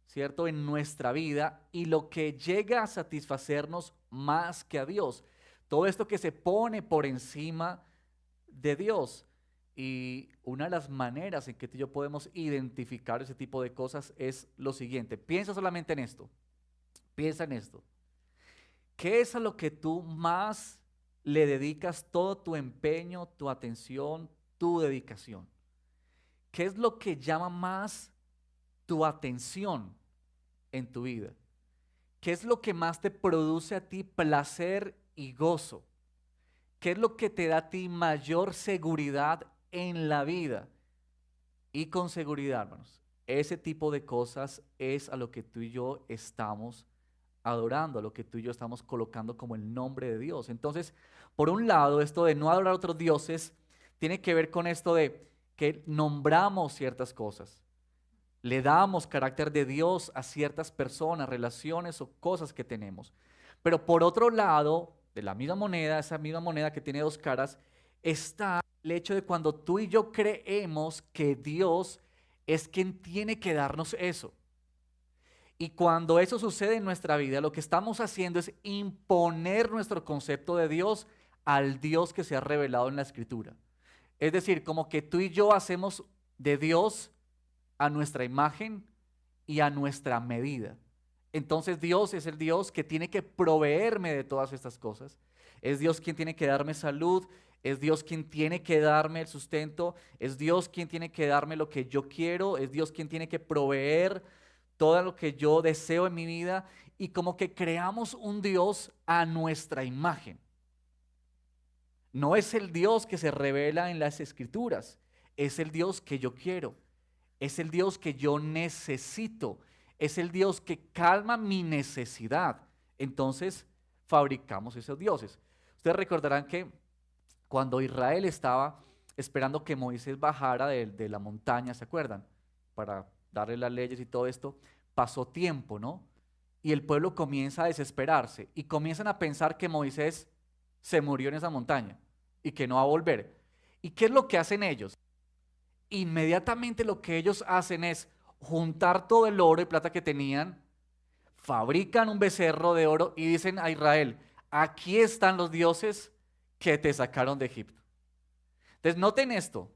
¿cierto?, en nuestra vida y lo que llega a satisfacernos más que a Dios. Todo esto que se pone por encima de Dios. Y una de las maneras en que tú y yo podemos identificar ese tipo de cosas es lo siguiente. Piensa solamente en esto. Piensa en esto. ¿Qué es a lo que tú más le dedicas todo tu empeño, tu atención, tu dedicación? ¿Qué es lo que llama más tu atención en tu vida? ¿Qué es lo que más te produce a ti placer y gozo? ¿Qué es lo que te da a ti mayor seguridad en la vida? Y con seguridad, hermanos, ese tipo de cosas es a lo que tú y yo estamos adorando, a lo que tú y yo estamos colocando como el nombre de Dios. Entonces, por un lado, esto de no adorar a otros dioses tiene que ver con esto de que nombramos ciertas cosas. Le damos carácter de Dios a ciertas personas, relaciones o cosas que tenemos. Pero por otro lado, de la misma moneda, esa misma moneda que tiene dos caras, está el hecho de cuando tú y yo creemos que Dios es quien tiene que darnos eso. Y cuando eso sucede en nuestra vida, lo que estamos haciendo es imponer nuestro concepto de Dios al Dios que se ha revelado en la Escritura. Es decir, como que tú y yo hacemos de Dios a nuestra imagen y a nuestra medida. Entonces Dios es el Dios que tiene que proveerme de todas estas cosas. Es Dios quien tiene que darme salud, es Dios quien tiene que darme el sustento, es Dios quien tiene que darme lo que yo quiero, es Dios quien tiene que proveer todo lo que yo deseo en mi vida, y como que creamos un Dios a nuestra imagen. No es el Dios que se revela en las Escrituras, es el Dios que yo quiero. Es el Dios que yo necesito. Es el Dios que calma mi necesidad. Entonces, fabricamos esos dioses. Ustedes recordarán que cuando Israel estaba esperando que Moisés bajara de la montaña, ¿se acuerdan? Para darle las leyes y todo esto, pasó tiempo, ¿no? Y el pueblo comienza a desesperarse y comienzan a pensar que Moisés se murió en esa montaña y que no va a volver. ¿Y qué es lo que hacen ellos? Inmediatamente lo que ellos hacen es juntar todo el oro y plata que tenían, fabrican un becerro de oro y dicen a Israel: aquí están los dioses que te sacaron de Egipto. Entonces noten esto,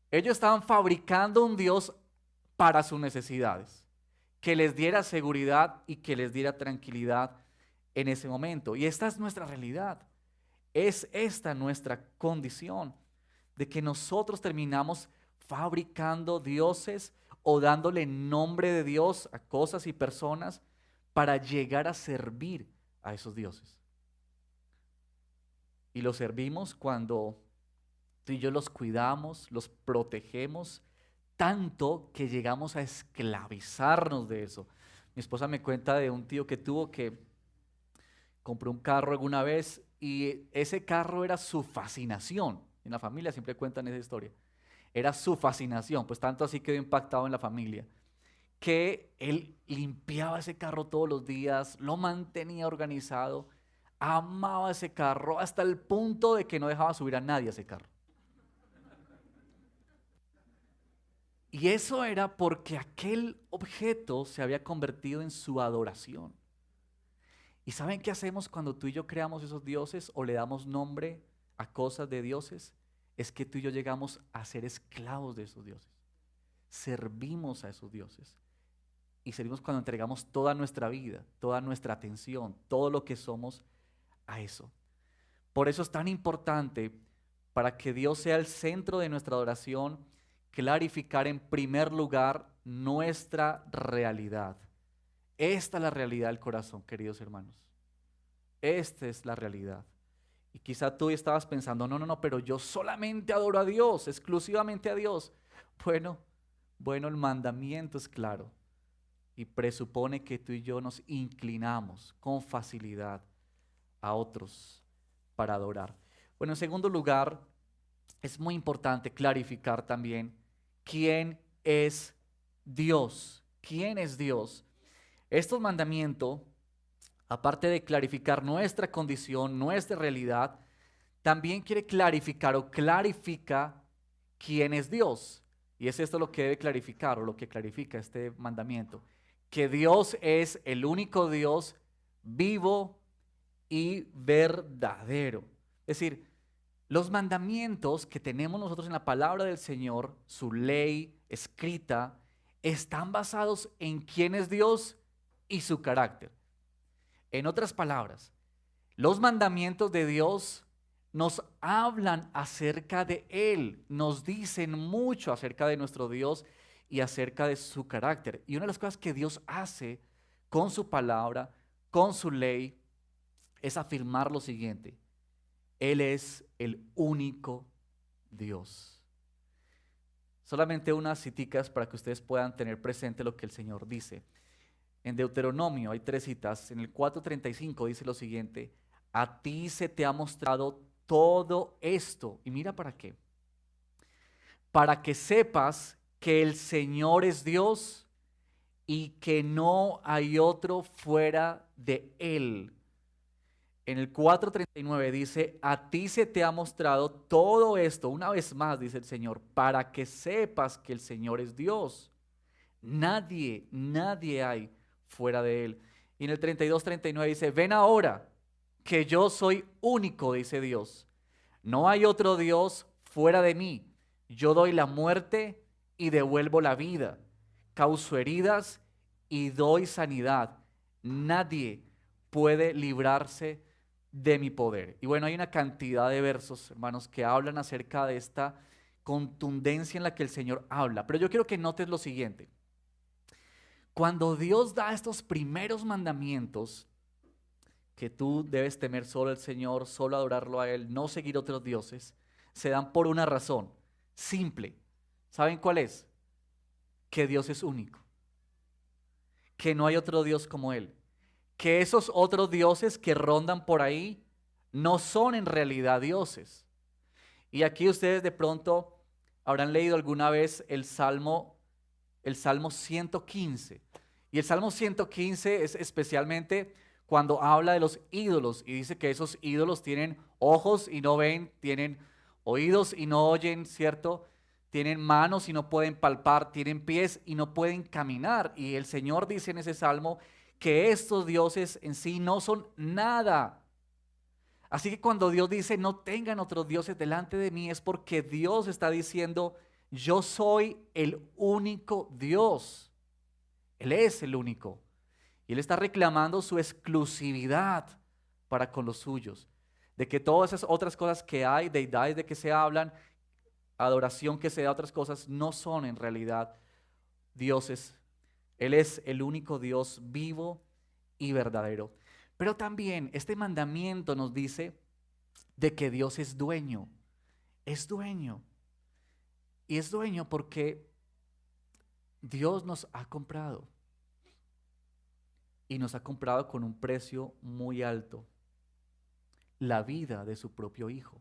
ellos estaban fabricando un Dios para sus necesidades, que les diera seguridad y que les diera tranquilidad en ese momento. Y esta es nuestra realidad, es esta nuestra condición, de que nosotros terminamos fabricando dioses o dándole nombre de Dios a cosas y personas para llegar a servir a esos dioses. Y los servimos cuando tú y yo los cuidamos, los protegemos, tanto que llegamos a esclavizarnos de eso. Mi esposa me cuenta de un tío que tuvo que compró un carro alguna vez y ese carro era su fascinación. En la familia siempre cuentan esa historia. Era su fascinación, pues tanto así quedó impactado en la familia, que él limpiaba ese carro todos los días, lo mantenía organizado, amaba ese carro hasta el punto de que no dejaba subir a nadie a ese carro. Y eso era porque aquel objeto se había convertido en su adoración. ¿Y saben qué hacemos cuando tú y yo creamos esos dioses o le damos nombre a cosas de dioses? Es que tú y yo llegamos a ser esclavos de esos dioses. Servimos a esos dioses. Y servimos cuando entregamos toda nuestra vida, toda nuestra atención, todo lo que somos a eso. Por eso es tan importante, para que Dios sea el centro de nuestra adoración, clarificar en primer lugar nuestra realidad. Esta es la realidad del corazón, queridos hermanos. Esta es la realidad. Y quizá tú estabas pensando, no, pero yo solamente adoro a Dios, exclusivamente a Dios. Bueno, el mandamiento es claro y presupone que tú y yo nos inclinamos con facilidad a otros para adorar. Bueno, en segundo lugar, es muy importante clarificar también quién es Dios. ¿Quién es Dios? Estos mandamientos, aparte de clarificar nuestra condición, nuestra realidad, también quiere clarificar o clarifica quién es Dios. Y es esto lo que debe clarificar o lo que clarifica este mandamiento. Que Dios es el único Dios vivo y verdadero. Es decir, los mandamientos que tenemos nosotros en la palabra del Señor, su ley escrita, están basados en quién es Dios y su carácter. En otras palabras, los mandamientos de Dios nos hablan acerca de Él, nos dicen mucho acerca de nuestro Dios y acerca de su carácter. Y una de las cosas que Dios hace con su palabra, con su ley, es afirmar lo siguiente: Él es el único Dios. Solamente unas citicas para que ustedes puedan tener presente lo que el Señor dice. En Deuteronomio hay 3 citas. En el 4:35 dice lo siguiente: a ti se te ha mostrado todo esto. Y mira para qué. Para que sepas que el Señor es Dios y que no hay otro fuera de Él. En el 4:39 dice: a ti se te ha mostrado todo esto. Una vez más dice el Señor, para que sepas que el Señor es Dios. Nadie hay fuera de Él. Y en el 32:39 dice: ven ahora, que yo soy único, dice Dios. No hay otro Dios fuera de mí. Yo doy la muerte y devuelvo la vida. Causo heridas y doy sanidad. Nadie puede librarse de mi poder. Y bueno, hay una cantidad de versos, hermanos, que hablan acerca de esta contundencia en la que el Señor habla. Pero yo quiero que notes lo siguiente. Cuando Dios da estos primeros mandamientos, que tú debes temer solo al Señor, solo adorarlo a Él, no seguir otros dioses, se dan por una razón simple. ¿Saben cuál es? Que Dios es único. Que no hay otro Dios como Él. Que esos otros dioses que rondan por ahí no son en realidad dioses. Y aquí ustedes de pronto habrán leído alguna vez el Salmo 115. Y el Salmo 115 es especialmente cuando habla de los ídolos y dice que esos ídolos tienen ojos y no ven, tienen oídos y no oyen, ¿cierto? Tienen manos y no pueden palpar, tienen pies y no pueden caminar. Y el Señor dice en ese salmo que estos dioses en sí no son nada. Así que cuando Dios dice no tengan otros dioses delante de mí, es porque Dios está diciendo: yo soy el único Dios. Él es el único. Y Él está reclamando su exclusividad para con los suyos. De que todas esas otras cosas que hay, deidades de que se hablan, adoración que se da a otras cosas, no son en realidad dioses. Él es el único Dios vivo y verdadero. Pero también este mandamiento nos dice de que Dios es dueño. Es dueño. Y es dueño porque Dios nos ha comprado. Y nos ha comprado con un precio muy alto: la vida de su propio Hijo.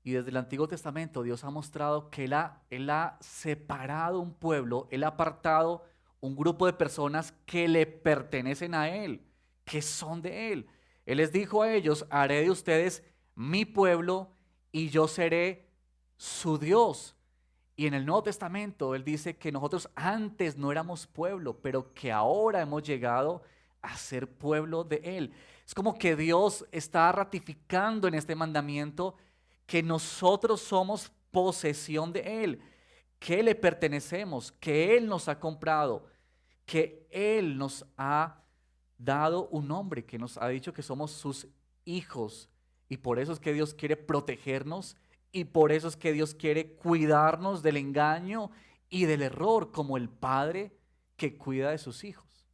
Y desde el Antiguo Testamento Dios ha mostrado que Él ha separado un pueblo, Él ha apartado un grupo de personas que le pertenecen a Él, que son de Él. Él les dijo a ellos: haré de ustedes mi pueblo y yo seré su Dios. Y en el Nuevo Testamento Él dice que nosotros antes no éramos pueblo, pero que ahora hemos llegado a ser pueblo de Él. Es como que Dios está ratificando en este mandamiento que nosotros somos posesión de Él, que le pertenecemos, que Él nos ha comprado, que Él nos ha dado un nombre, que nos ha dicho que somos sus hijos. Y por eso es que Dios quiere protegernos y por eso es que Dios quiere cuidarnos del engaño y del error, como el padre que cuida de sus hijos.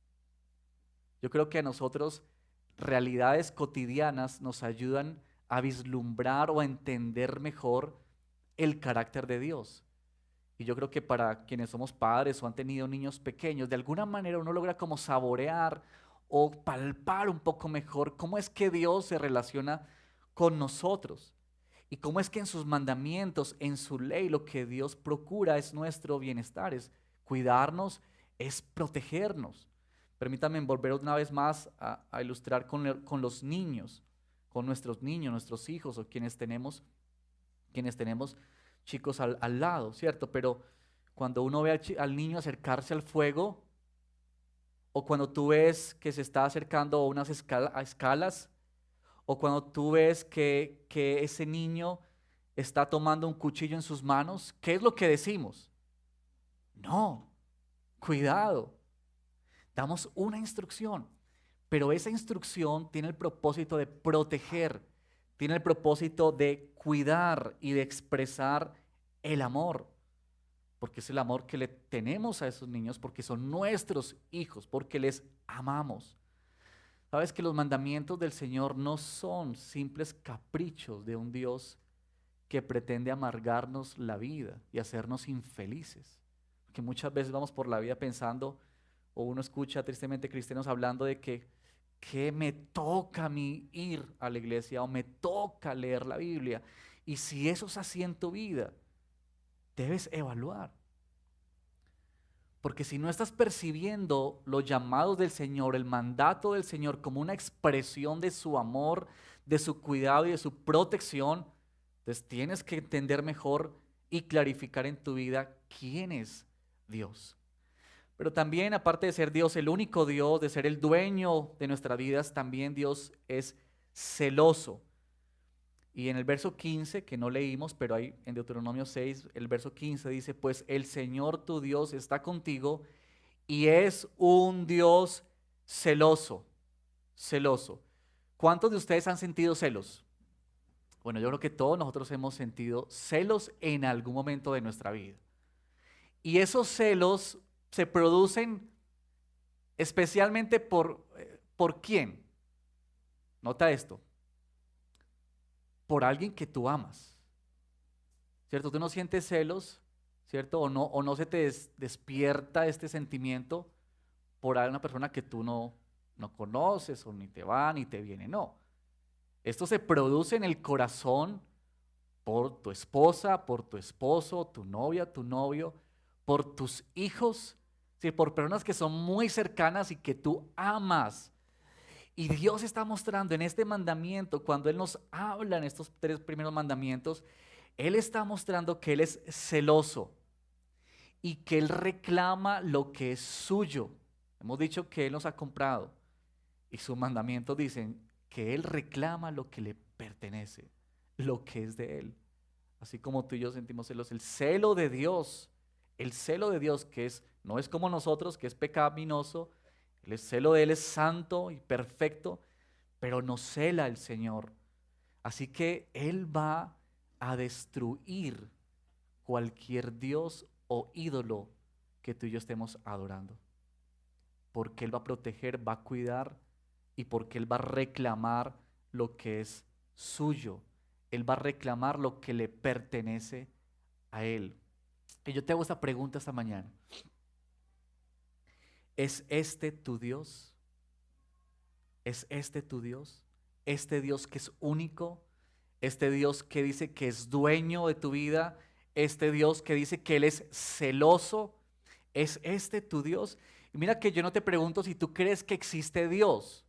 Yo creo que a nosotros realidades cotidianas nos ayudan a vislumbrar o a entender mejor el carácter de Dios. Y yo creo que para quienes somos padres o han tenido niños pequeños, de alguna manera uno logra como saborear o palpar un poco mejor cómo es que Dios se relaciona con nosotros y cómo es que en sus mandamientos, en su ley, lo que Dios procura es nuestro bienestar, es cuidarnos, es protegernos. Permítanme volver una vez más a ilustrar con los niños, con nuestros niños, nuestros hijos o quienes tenemos chicos al lado, ¿cierto? Pero cuando uno ve al niño acercarse al fuego, o cuando tú ves que se está acercando a unas escalas, o cuando tú ves que ese niño está tomando un cuchillo en sus manos, ¿qué es lo que decimos? No, cuidado. Damos una instrucción, pero esa instrucción tiene el propósito de proteger, tiene el propósito de cuidar y de expresar el amor, porque es el amor que le tenemos a esos niños, porque son nuestros hijos, porque les amamos. Sabes que los mandamientos del Señor no son simples caprichos de un Dios que pretende amargarnos la vida y hacernos infelices, porque muchas veces vamos por la vida pensando, o uno escucha tristemente cristianos hablando de que me toca a mí ir a la iglesia o me toca leer la Biblia. Y si eso es así en tu vida, debes evaluar. Porque si no estás percibiendo los llamados del Señor, el mandato del Señor como una expresión de su amor, de su cuidado y de su protección, entonces tienes que entender mejor y clarificar en tu vida quién es Dios. Pero también, aparte de ser Dios el único Dios, de ser el dueño de nuestras vidas, también Dios es celoso. Y en el verso 15, que no leímos, pero ahí en Deuteronomio 6, el verso 15 dice: pues el Señor tu Dios está contigo y es un Dios celoso. Celoso. ¿Cuántos de ustedes han sentido celos? Bueno, yo creo que todos nosotros hemos sentido celos en algún momento de nuestra vida. Y esos celos se producen especialmente ¿por quién? Nota esto. Por alguien que tú amas, ¿cierto? Tú no sientes celos, ¿cierto? O no se te despierta este sentimiento por una persona que tú no conoces, o ni te va, ni te viene, no. Esto se produce en el corazón por tu esposa, por tu esposo, tu novia, tu novio, por tus hijos, ¿sí? Por personas que son muy cercanas y que tú amas. Y Dios está mostrando en este mandamiento, cuando Él nos habla en estos 3 primeros mandamientos, Él está mostrando que Él es celoso y que Él reclama lo que es suyo. Hemos dicho que Él nos ha comprado y sus mandamientos dicen que Él reclama lo que le pertenece, lo que es de Él. Así como tú y yo sentimos celos, el celo de Dios que no es como nosotros, que es pecaminoso. El celo de Él es santo y perfecto, pero nos cela el Señor. Así que Él va a destruir cualquier Dios o ídolo que tú y yo estemos adorando. Porque Él va a proteger, va a cuidar y porque Él va a reclamar lo que es suyo. Él va a reclamar lo que le pertenece a Él. Y yo te hago esta pregunta esta mañana. ¿Es este tu Dios? ¿Es este tu Dios? Este Dios que es único, este Dios que dice que es dueño de tu vida, este Dios que dice que Él es celoso, ¿es este tu Dios? Y mira que yo no te pregunto si tú crees que existe Dios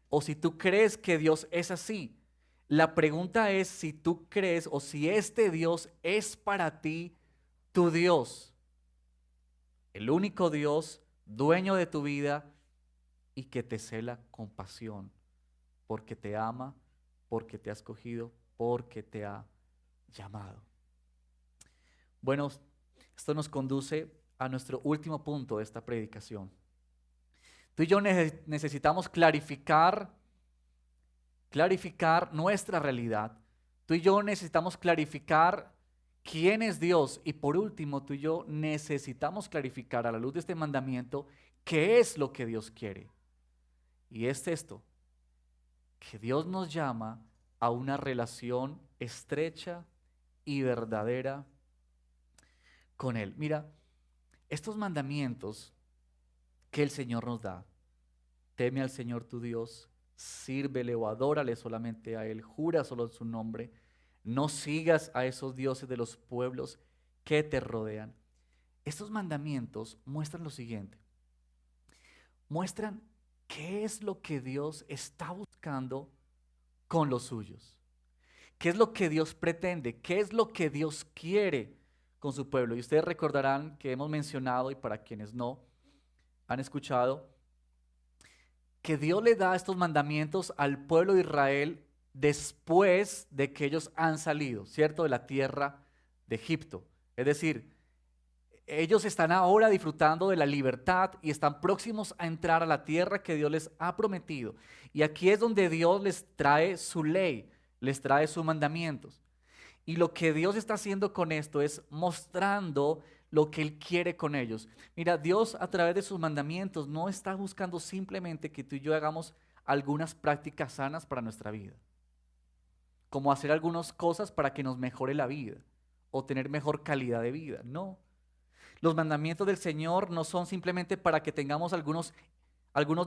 o si tú crees que Dios es así. La pregunta es si tú crees o si este Dios es para ti tu Dios, el único Dios, dueño de tu vida y que te cela con pasión, porque te ama, porque te ha escogido, porque te ha llamado. Bueno, esto nos conduce a nuestro último punto de esta predicación. Tú y yo necesitamos clarificar nuestra realidad. Tú y yo necesitamos clarificar quién es Dios. Y por último, tú y yo necesitamos clarificar a la luz de este mandamiento qué es lo que Dios quiere. Y es esto, que Dios nos llama a una relación estrecha y verdadera con Él. Mira, estos mandamientos que el Señor nos da, teme al Señor tu Dios, sírvele o adórale solamente a Él, jura solo en su nombre, no sigas a esos dioses de los pueblos que te rodean. Estos mandamientos muestran lo siguiente, muestran qué es lo que Dios está buscando con los suyos, qué es lo que Dios pretende, qué es lo que Dios quiere con su pueblo. Y ustedes recordarán que hemos mencionado, y para quienes no han escuchado, que Dios le da estos mandamientos al pueblo de Israel después de que ellos han salido, ¿cierto?, de la tierra de Egipto. Es decir, ellos están ahora disfrutando de la libertad y están próximos a entrar a la tierra que Dios les ha prometido. Y aquí es donde Dios les trae su ley, les trae sus mandamientos. Y lo que Dios está haciendo con esto es mostrando lo que Él quiere con ellos. Mira, Dios a través de sus mandamientos no está buscando simplemente que tú y yo hagamos algunas prácticas sanas para nuestra vida, como hacer algunas cosas para que nos mejore la vida o tener mejor calidad de vida. No. Los mandamientos del Señor no son simplemente para que tengamos algunos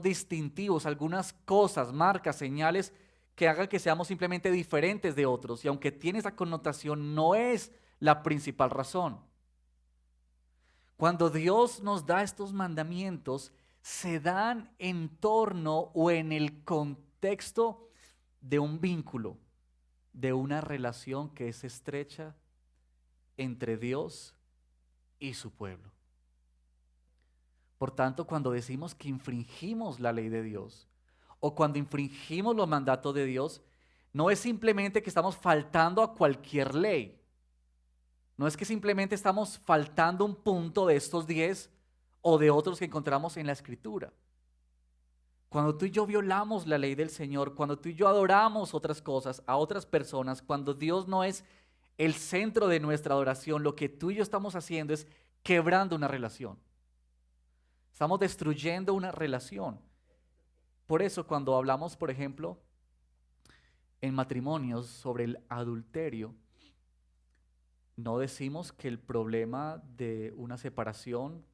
distintivos, algunas cosas, marcas, señales que hagan que seamos simplemente diferentes de otros. Y aunque tiene esa connotación, no es la principal razón. Cuando Dios nos da estos mandamientos, se dan en torno o en el contexto de un vínculo, de una relación que es estrecha entre Dios y su pueblo. Por tanto, cuando decimos que infringimos la ley de Dios o cuando infringimos los mandatos de Dios, no es simplemente que estamos faltando a cualquier ley. No es que simplemente estamos faltando un punto de estos 10 o de otros que encontramos en la Escritura. Cuando tú y yo violamos la ley del Señor, cuando tú y yo adoramos otras cosas, a otras personas, cuando Dios no es el centro de nuestra adoración, lo que tú y yo estamos haciendo es quebrando una relación. Estamos destruyendo una relación. Por eso cuando hablamos, por ejemplo, en matrimonios sobre el adulterio, no decimos que el problema de una separación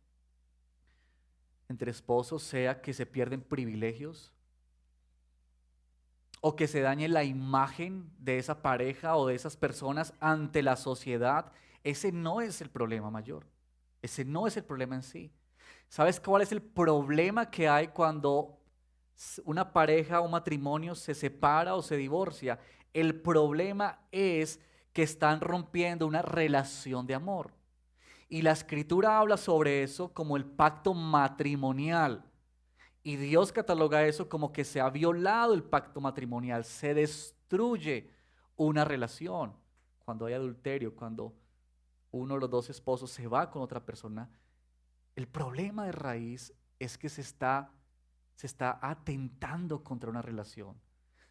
entre esposos sea que se pierden privilegios o que se dañe la imagen de esa pareja o de esas personas ante la sociedad. Ese no es el problema mayor. Ese no es el problema en sí. ¿Sabes cuál es el problema que hay cuando una pareja o un matrimonio se separa o se divorcia? El problema es que están rompiendo una relación de amor. Y la Escritura habla sobre eso como el pacto matrimonial. Y Dios cataloga eso como que se ha violado el pacto matrimonial. Se destruye una relación cuando hay adulterio, cuando uno de los dos esposos se va con otra persona. El problema de raíz es que se está atentando contra una relación.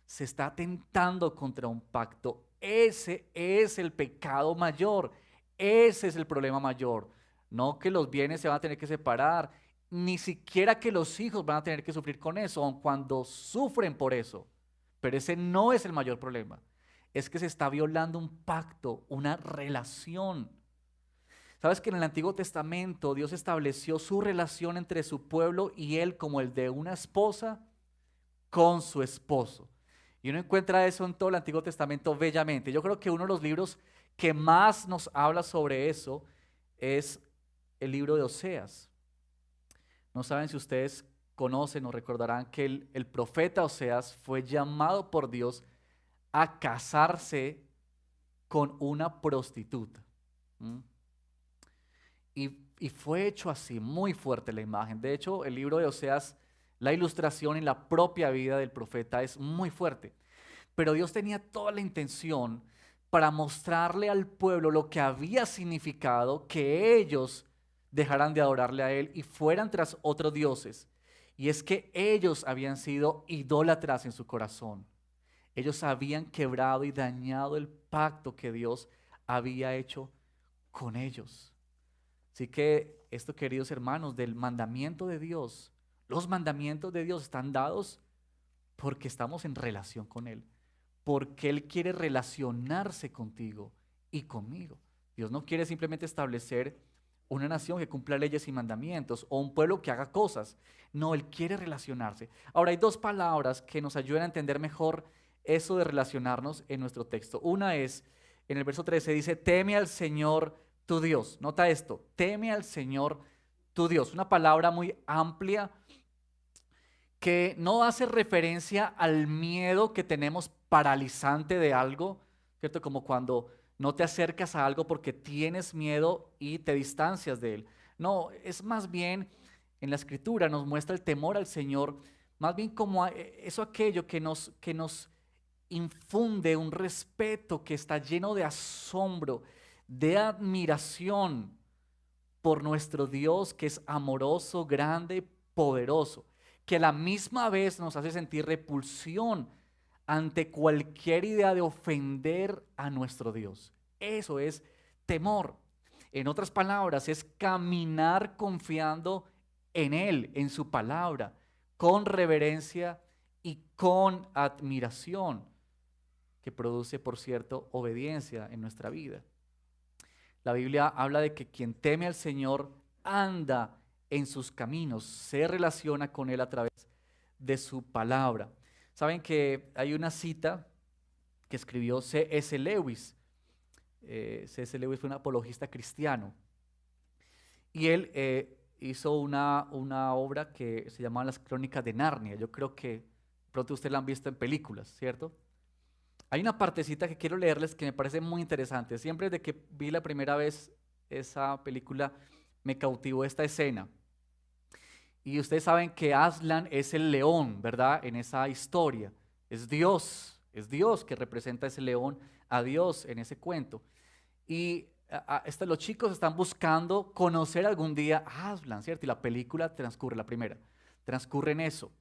Se está atentando contra un pacto. Ese es el pecado mayor. Ese es el problema mayor. No que los bienes se van a tener que separar, ni siquiera que los hijos van a tener que sufrir con eso, aun cuando sufren por eso. Pero ese no es el mayor problema. Es que se está violando un pacto, una relación. ¿Sabes que en el Antiguo Testamento Dios estableció su relación entre su pueblo y Él como el de una esposa con su esposo? Y uno encuentra eso en todo el Antiguo Testamento bellamente. Yo creo que uno de los libros que más nos habla sobre eso es el libro de Oseas. No saben si ustedes conocen o recordarán que el profeta Oseas fue llamado por Dios a casarse con una prostituta. ¿Mm? Y fue hecho así, muy fuerte la imagen. De hecho, el libro de Oseas, la ilustración en la propia vida del profeta es muy fuerte. Pero Dios tenía toda la intención para mostrarle al pueblo lo que había significado que ellos dejaran de adorarle a Él y fueran tras otros dioses. Y es que ellos habían sido idólatras en su corazón. Ellos habían quebrado y dañado el pacto que Dios había hecho con ellos. Así que esto, queridos hermanos, del mandamiento de Dios, los mandamientos de Dios están dados porque estamos en relación con Él, porque Él quiere relacionarse contigo y conmigo. Dios no quiere simplemente establecer una nación que cumpla leyes y mandamientos o un pueblo que haga cosas. No, Él quiere relacionarse. Ahora hay dos palabras que nos ayudan a entender mejor eso de relacionarnos en nuestro texto. Una es, en el verso 13 dice, teme al Señor tu Dios. Nota esto, teme al Señor tu Dios. Una palabra muy amplia que no hace referencia al miedo que tenemos paralizante de algo, ¿cierto? Como cuando no te acercas a algo porque tienes miedo y te distancias de él. No, es más bien, en la Escritura nos muestra el temor al Señor, más bien como eso aquello que nos infunde un respeto que está lleno de asombro, de admiración por nuestro Dios que es amoroso, grande, poderoso, que a la misma vez nos hace sentir repulsión ante cualquier idea de ofender a nuestro Dios. Eso es temor. En otras palabras, es caminar confiando en Él, en su palabra, con reverencia y con admiración, que produce, por cierto, obediencia en nuestra vida. La Biblia habla de que quien teme al Señor anda en sus caminos, se relaciona con Él a través de su palabra. Saben que hay una cita que escribió C.S. Lewis. C.S. Lewis fue un apologista cristiano y él hizo una obra que se llamaba Las Crónicas de Narnia. Yo creo que pronto ustedes la han visto en películas, ¿cierto? Hay una partecita que quiero leerles que me parece muy interesante. Siempre desde que vi la primera vez esa película me cautivó esta escena. Y ustedes saben que Aslan es el león, ¿verdad? En esa historia. Es Dios que representa a ese león, a Dios en ese cuento. Y los chicos están buscando conocer algún día a Aslan, ¿cierto? Y la película transcurre, la primera, transcurre en eso.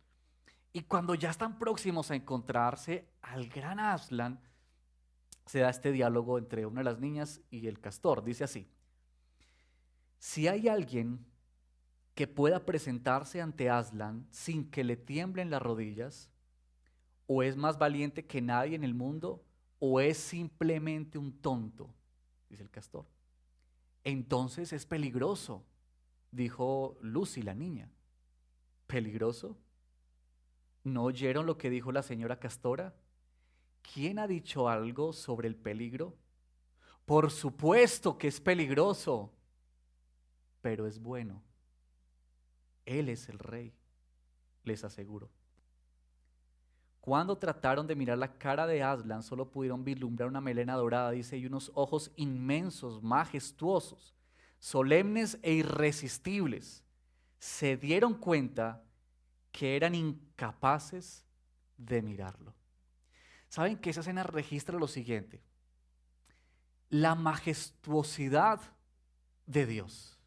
Y cuando ya están próximos a encontrarse al gran Aslan, se da este diálogo entre una de las niñas y el castor. Dice así: si hay alguien que pueda presentarse ante Aslan sin que le tiemblen las rodillas, o es más valiente que nadie en el mundo, o es simplemente un tonto, dice el castor. Entonces es peligroso, dijo Lucy, la niña. ¿Peligroso? ¿No oyeron lo que dijo la señora Castora? ¿Quién ha dicho algo sobre el peligro? Por supuesto que es peligroso, pero es bueno. Él es el rey, les aseguro. Cuando trataron de mirar la cara de Aslan, solo pudieron vislumbrar una melena dorada, dice, y unos ojos inmensos, majestuosos, solemnes e irresistibles. Se dieron cuenta que eran incapaces de mirarlo. ¿Saben que esa escena registra lo siguiente? La majestuosidad de Dios.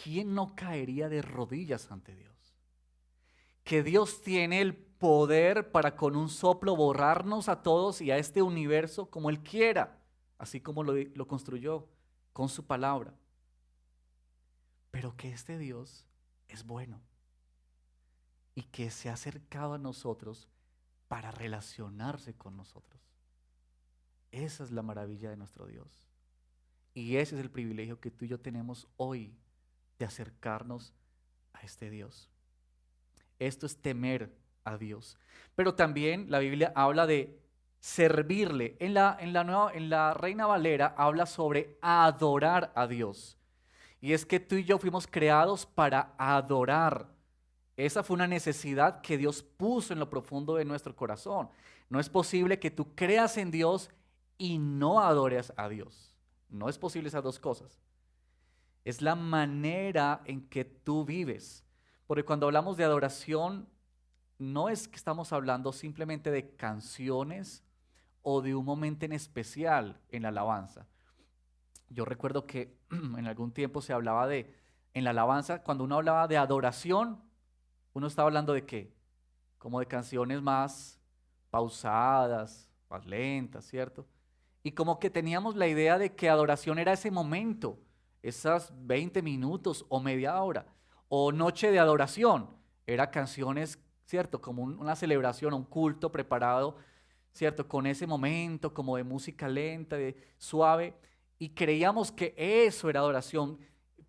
¿Quién no caería de rodillas ante Dios? Que Dios tiene el poder para con un soplo borrarnos a todos y a este universo como Él quiera, así como lo construyó con su palabra. Pero que este Dios es bueno y que se ha acercado a nosotros para relacionarse con nosotros. Esa es la maravilla de nuestro Dios. Y ese es el privilegio que tú y yo tenemos hoy de acercarnos a este Dios. Esto es temer a Dios. Pero también la Biblia habla de servirle. En la Reina Valera habla sobre adorar a Dios. Y es que tú y yo fuimos creados para adorar. Esa fue una necesidad que Dios puso en lo profundo de nuestro corazón. No es posible que tú creas en Dios y no adores a Dios. No es posible esas dos cosas. Es la manera en que tú vives. Porque cuando hablamos de adoración, no es que estamos hablando simplemente de canciones o de un momento en especial en la alabanza. Yo recuerdo que en algún tiempo se hablaba en la alabanza, cuando uno hablaba de adoración, uno estaba hablando de ¿qué? Como de canciones más pausadas, más lentas, ¿cierto? Y como que teníamos la idea de que adoración era ese momento, esas 20 minutos o media hora, o noche de adoración, era canciones, ¿cierto? Como una celebración, un culto preparado, ¿cierto? Con ese momento como de música lenta, de suave, y creíamos que eso era adoración.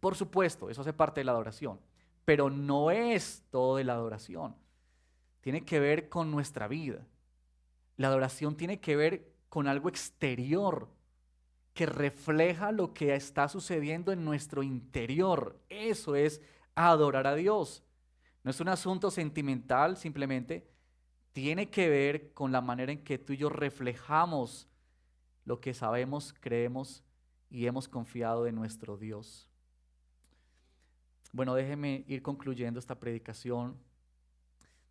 Por supuesto, eso hace parte de la adoración, pero no es todo de la adoración. Tiene que ver con nuestra vida. La adoración tiene que ver con algo exterior que refleja lo que está sucediendo en nuestro interior. Eso es adorar a Dios. No es un asunto sentimental, simplemente tiene que ver con la manera en que tú y yo reflejamos lo que sabemos, creemos y hemos confiado en nuestro Dios. Bueno, déjenme ir concluyendo esta predicación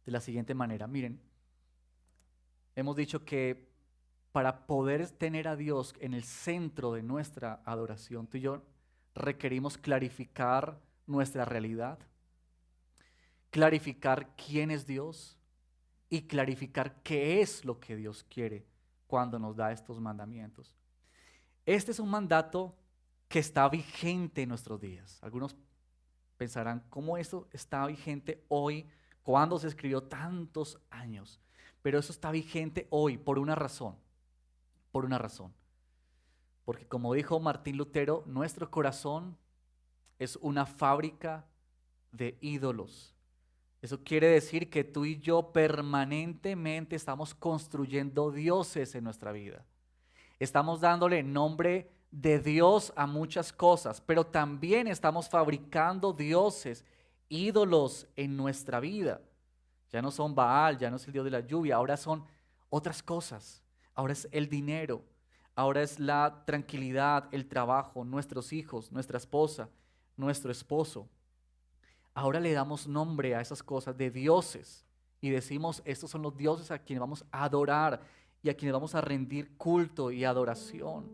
de la siguiente manera. Miren, hemos dicho que para poder tener a Dios en el centro de nuestra adoración, tú y yo requerimos clarificar nuestra realidad, clarificar quién es Dios y clarificar qué es lo que Dios quiere cuando nos da estos mandamientos. Este es un mandato que está vigente en nuestros días. Algunos pensarán, ¿cómo esto está vigente hoy, cuando se escribió tantos años? Pero eso está vigente hoy por una razón. Por una razón. Porque como dijo Martín Lutero, nuestro corazón es una fábrica de ídolos. Eso quiere decir que tú y yo permanentemente estamos construyendo dioses en nuestra vida. Estamos dándole nombre de Dios a muchas cosas, pero también estamos fabricando dioses, ídolos en nuestra vida. Ya no son Baal, ya no es el Dios de la lluvia, ahora son otras cosas. Ahora es el dinero, ahora es la tranquilidad, el trabajo, nuestros hijos, nuestra esposa, nuestro esposo. Ahora le damos nombre a esas cosas de dioses y decimos, estos son los dioses a quienes vamos a adorar y a quienes vamos a rendir culto y adoración.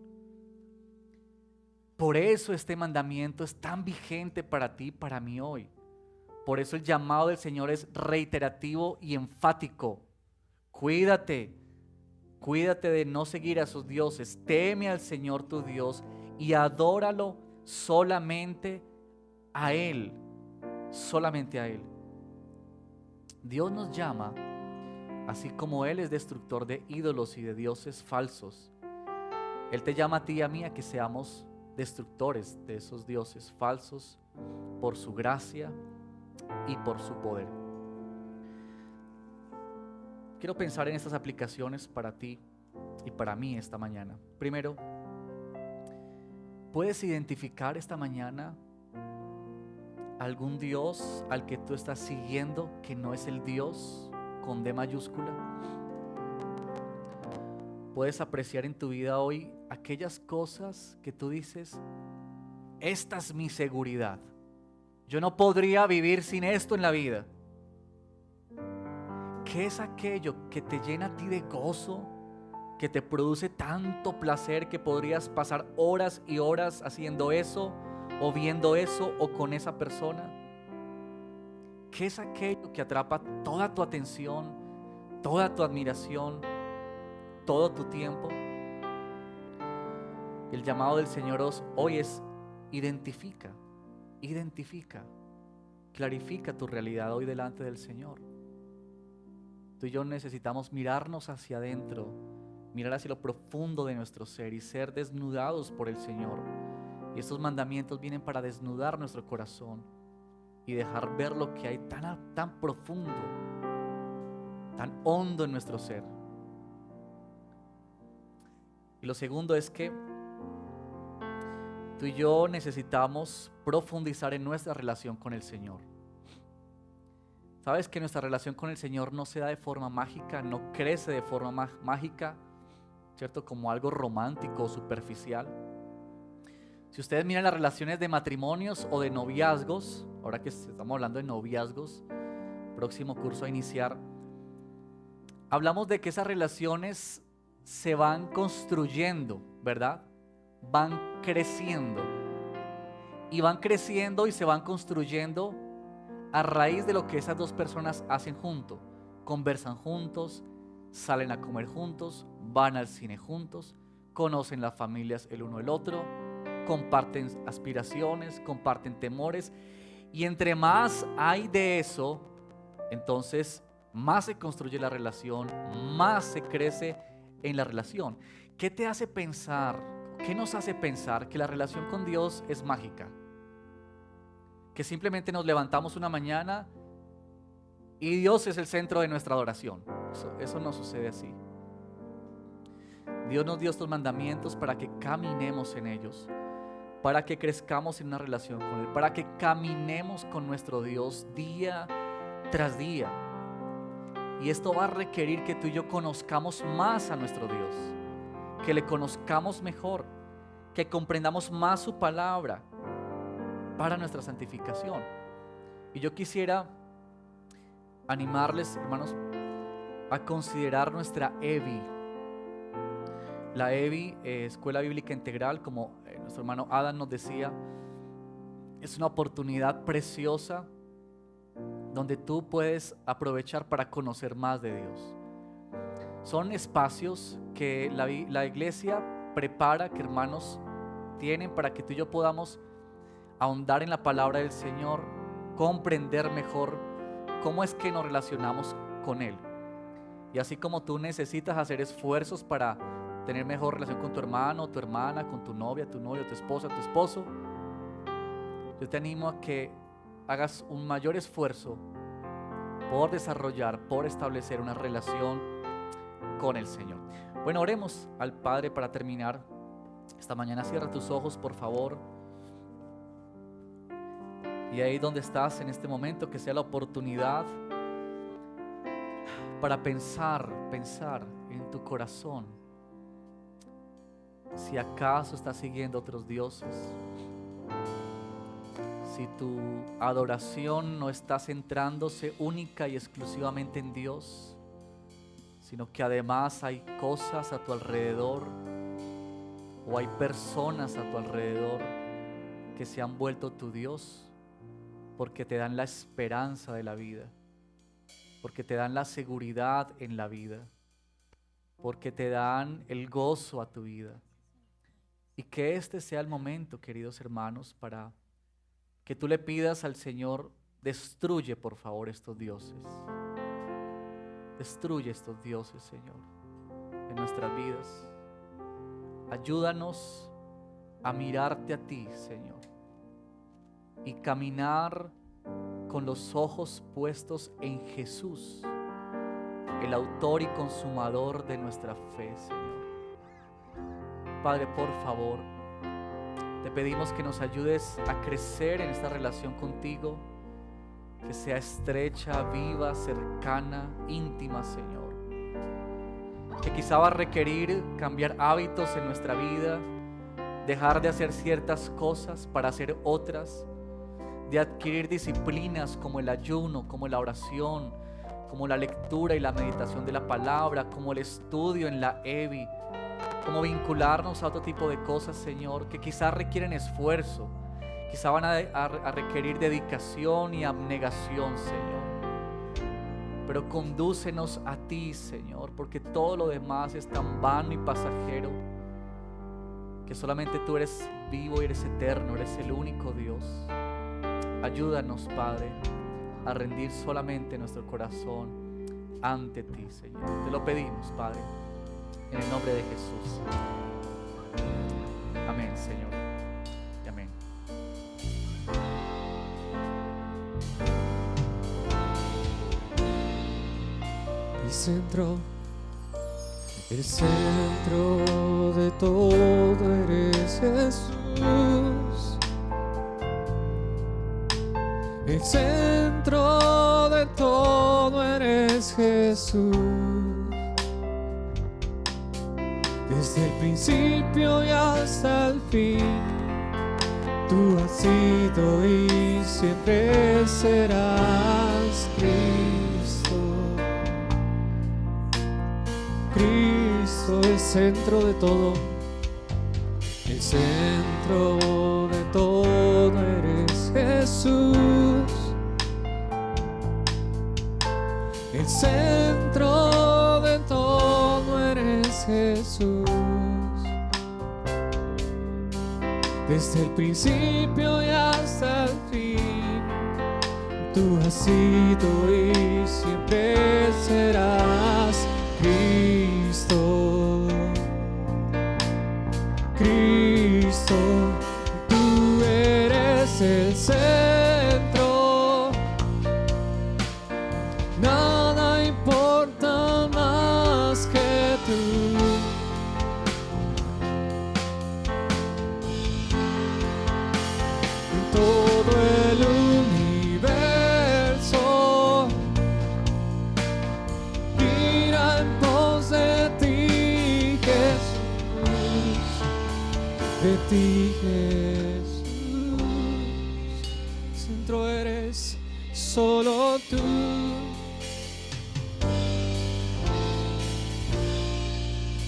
Por eso este mandamiento es tan vigente para ti y para mí hoy. Por eso el llamado del Señor es reiterativo y enfático. Cuídate de no seguir a esos dioses. Teme al Señor tu Dios y adóralo solamente a Él. Solamente a Él. Dios nos llama, así como Él es destructor de ídolos y de dioses falsos. Él te llama a ti y a mí a que seamos destructores de esos dioses falsos por su gracia y por su poder. Quiero pensar en estas aplicaciones para ti y para mí esta mañana. Primero, ¿puedes identificar esta mañana algún Dios al que tú estás siguiendo que no es el Dios con D mayúscula? ¿Puedes apreciar en tu vida hoy aquellas cosas que tú dices, esta es mi seguridad? Yo no podría vivir sin esto en la vida. ¿Qué es aquello que te llena a ti de gozo, que te produce tanto placer que podrías pasar horas y horas haciendo eso, o viendo eso, o con esa persona? ¿Qué es aquello que atrapa toda tu atención, toda tu admiración, todo tu tiempo? El llamado del Señor hoy es identifica, clarifica tu realidad hoy delante del Señor. Tú y yo necesitamos mirarnos hacia adentro, mirar hacia lo profundo de nuestro ser y ser desnudados por el Señor. Y estos mandamientos vienen para desnudar nuestro corazón y dejar ver lo que hay tan profundo tan hondo en nuestro ser. Y lo segundo es que tú y yo necesitamos profundizar en nuestra relación con el Señor. Sabes que nuestra relación con el Señor no se da de forma mágica, no crece de forma mágica, ¿cierto? Como algo romántico o superficial. Si ustedes miran las relaciones de matrimonios o de noviazgos, ahora que estamos hablando de noviazgos, próximo curso a iniciar, hablamos de que esas relaciones se van construyendo, ¿verdad? Van creciendo. Y van creciendo y se van construyendo a raíz de lo que esas dos personas hacen juntos. Conversan juntos, salen a comer juntos, van al cine juntos, conocen las familias el uno el otro, comparten aspiraciones, comparten temores. Y entre más hay de eso, entonces más se construye la relación, más se crece en la relación. ¿Qué te hace pensar, qué nos hace pensar que la relación con Dios es mágica? Que simplemente nos levantamos una mañana y Dios es el centro de nuestra adoración. Eso no sucede así. Dios nos dio estos mandamientos para que caminemos en ellos, para que crezcamos en una relación con Él, para que caminemos con nuestro Dios día tras día. Y esto va a requerir que tú y yo conozcamos más a nuestro Dios, que le conozcamos mejor, que comprendamos más su palabra para nuestra santificación. Y yo quisiera animarles, hermanos, a considerar nuestra EBI. La EBI, Escuela Bíblica Integral, como nuestro hermano Adam nos decía, es una oportunidad preciosa donde tú puedes aprovechar para conocer más de Dios. Son espacios que la iglesia prepara, que hermanos tienen para que tú y yo podamos ahondar en la palabra del Señor, comprender mejor cómo es que nos relacionamos con Él. Y así como tú necesitas hacer esfuerzos para tener mejor relación con tu hermano, tu hermana, con tu novia, tu novio, tu esposa, tu esposo, yo te animo a que hagas un mayor esfuerzo por desarrollar, por establecer una relación con el Señor. Bueno, oremos al Padre para terminar esta mañana. Cierra tus ojos, por favor. Y ahí donde estás en este momento, que sea la oportunidad para pensar en tu corazón. Si acaso estás siguiendo otros dioses, si tu adoración no está centrándose única y exclusivamente en Dios, sino que además hay cosas a tu alrededor o hay personas a tu alrededor que se han vuelto tu Dios, porque te dan la esperanza de la vida, porque te dan la seguridad en la vida, porque te dan el gozo a tu vida. Y que este sea el momento, queridos hermanos, para que tú le pidas al Señor: destruye por favor estos dioses. Destruye estos dioses, Señor, en nuestras vidas. Ayúdanos a mirarte a ti, Señor, y caminar con los ojos puestos en Jesús, el autor y consumador de nuestra fe, Señor. Padre, por favor, te pedimos que nos ayudes a crecer en esta relación contigo, que sea estrecha, viva, cercana, íntima, Señor. Que quizá va a requerir cambiar hábitos en nuestra vida, dejar de hacer ciertas cosas para hacer otras, de adquirir disciplinas como el ayuno, como la oración, como la lectura y la meditación de la palabra, como el estudio en la EBI, como vincularnos a otro tipo de cosas, Señor, que quizás requieren esfuerzo, quizás van a requerir dedicación y abnegación, Señor. Pero condúcenos a ti, Señor, porque todo lo demás es tan vano y pasajero, que solamente tú eres vivo y eres eterno, eres el único Dios. Ayúdanos, Padre, a rendir solamente nuestro corazón ante ti, Señor. Te lo pedimos, Padre, en el nombre de Jesús. Amén, Señor. Y amén. el centro de todo eres Jesús. El centro de todo eres Jesús. Desde el principio y hasta el fin, tú has sido y siempre serás Cristo. Cristo, el centro de todo, el centro de todo eres Jesús. El centro de todo eres Jesús. Desde el principio y hasta el fin, tú has sido y siempre serás Cristo. Cristo, tú eres el centro. Nada importa más que tú. Todo el universo mira en pos de ti, Jesús, de ti, Jesús. Centro eres solo tú.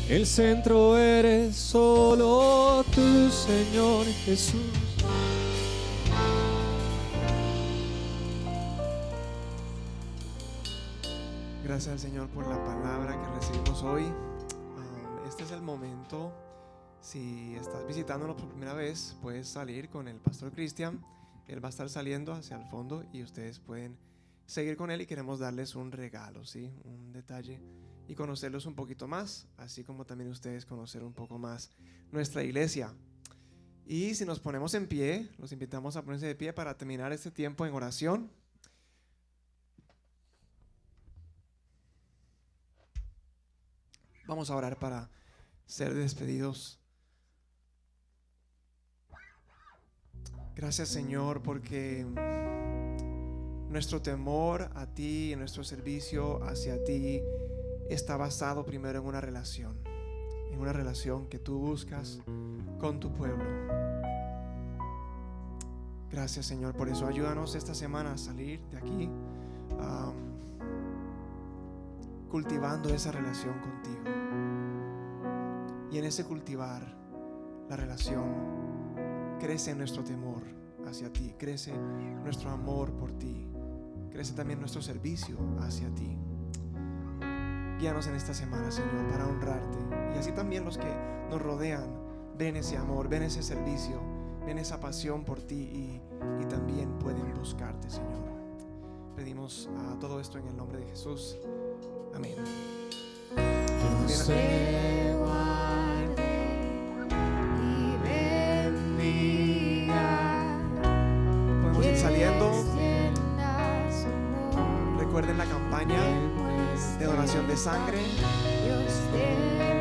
El centro eres solo tú, Señor Jesús. Gracias al Señor por la palabra que recibimos hoy. Este es el momento. Si estás visitándonos por primera vez, puedes salir con el pastor Cristian. Él va a estar saliendo hacia el fondo y ustedes pueden seguir con él, y queremos darles un regalo, ¿sí? Un detalle, y conocerlos un poquito más, así como también ustedes conocer un poco más nuestra iglesia. Y si nos ponemos en pie, los invitamos a ponerse de pie para terminar este tiempo en oración. Vamos a orar para ser despedidos. Gracias, Señor, porque nuestro temor a ti y nuestro servicio hacia ti está basado primero en una relación que tú buscas con tu pueblo. Gracias, Señor, por eso ayúdanos esta semana a salir de aquí cultivando esa relación contigo. Y en ese cultivar la relación crece nuestro temor hacia ti, crece nuestro amor por ti, crece también nuestro servicio hacia ti. Guíanos en esta semana, Señor, para honrarte, y así también los que nos rodean ven ese amor, ven ese servicio, ven esa pasión por ti, y también pueden buscarte, Señor. Pedimos todo esto en el nombre de Jesús. Amén. Dios te guarde y bendiga. Podemos ir saliendo. Recuerden la campaña de donación de sangre. Dios te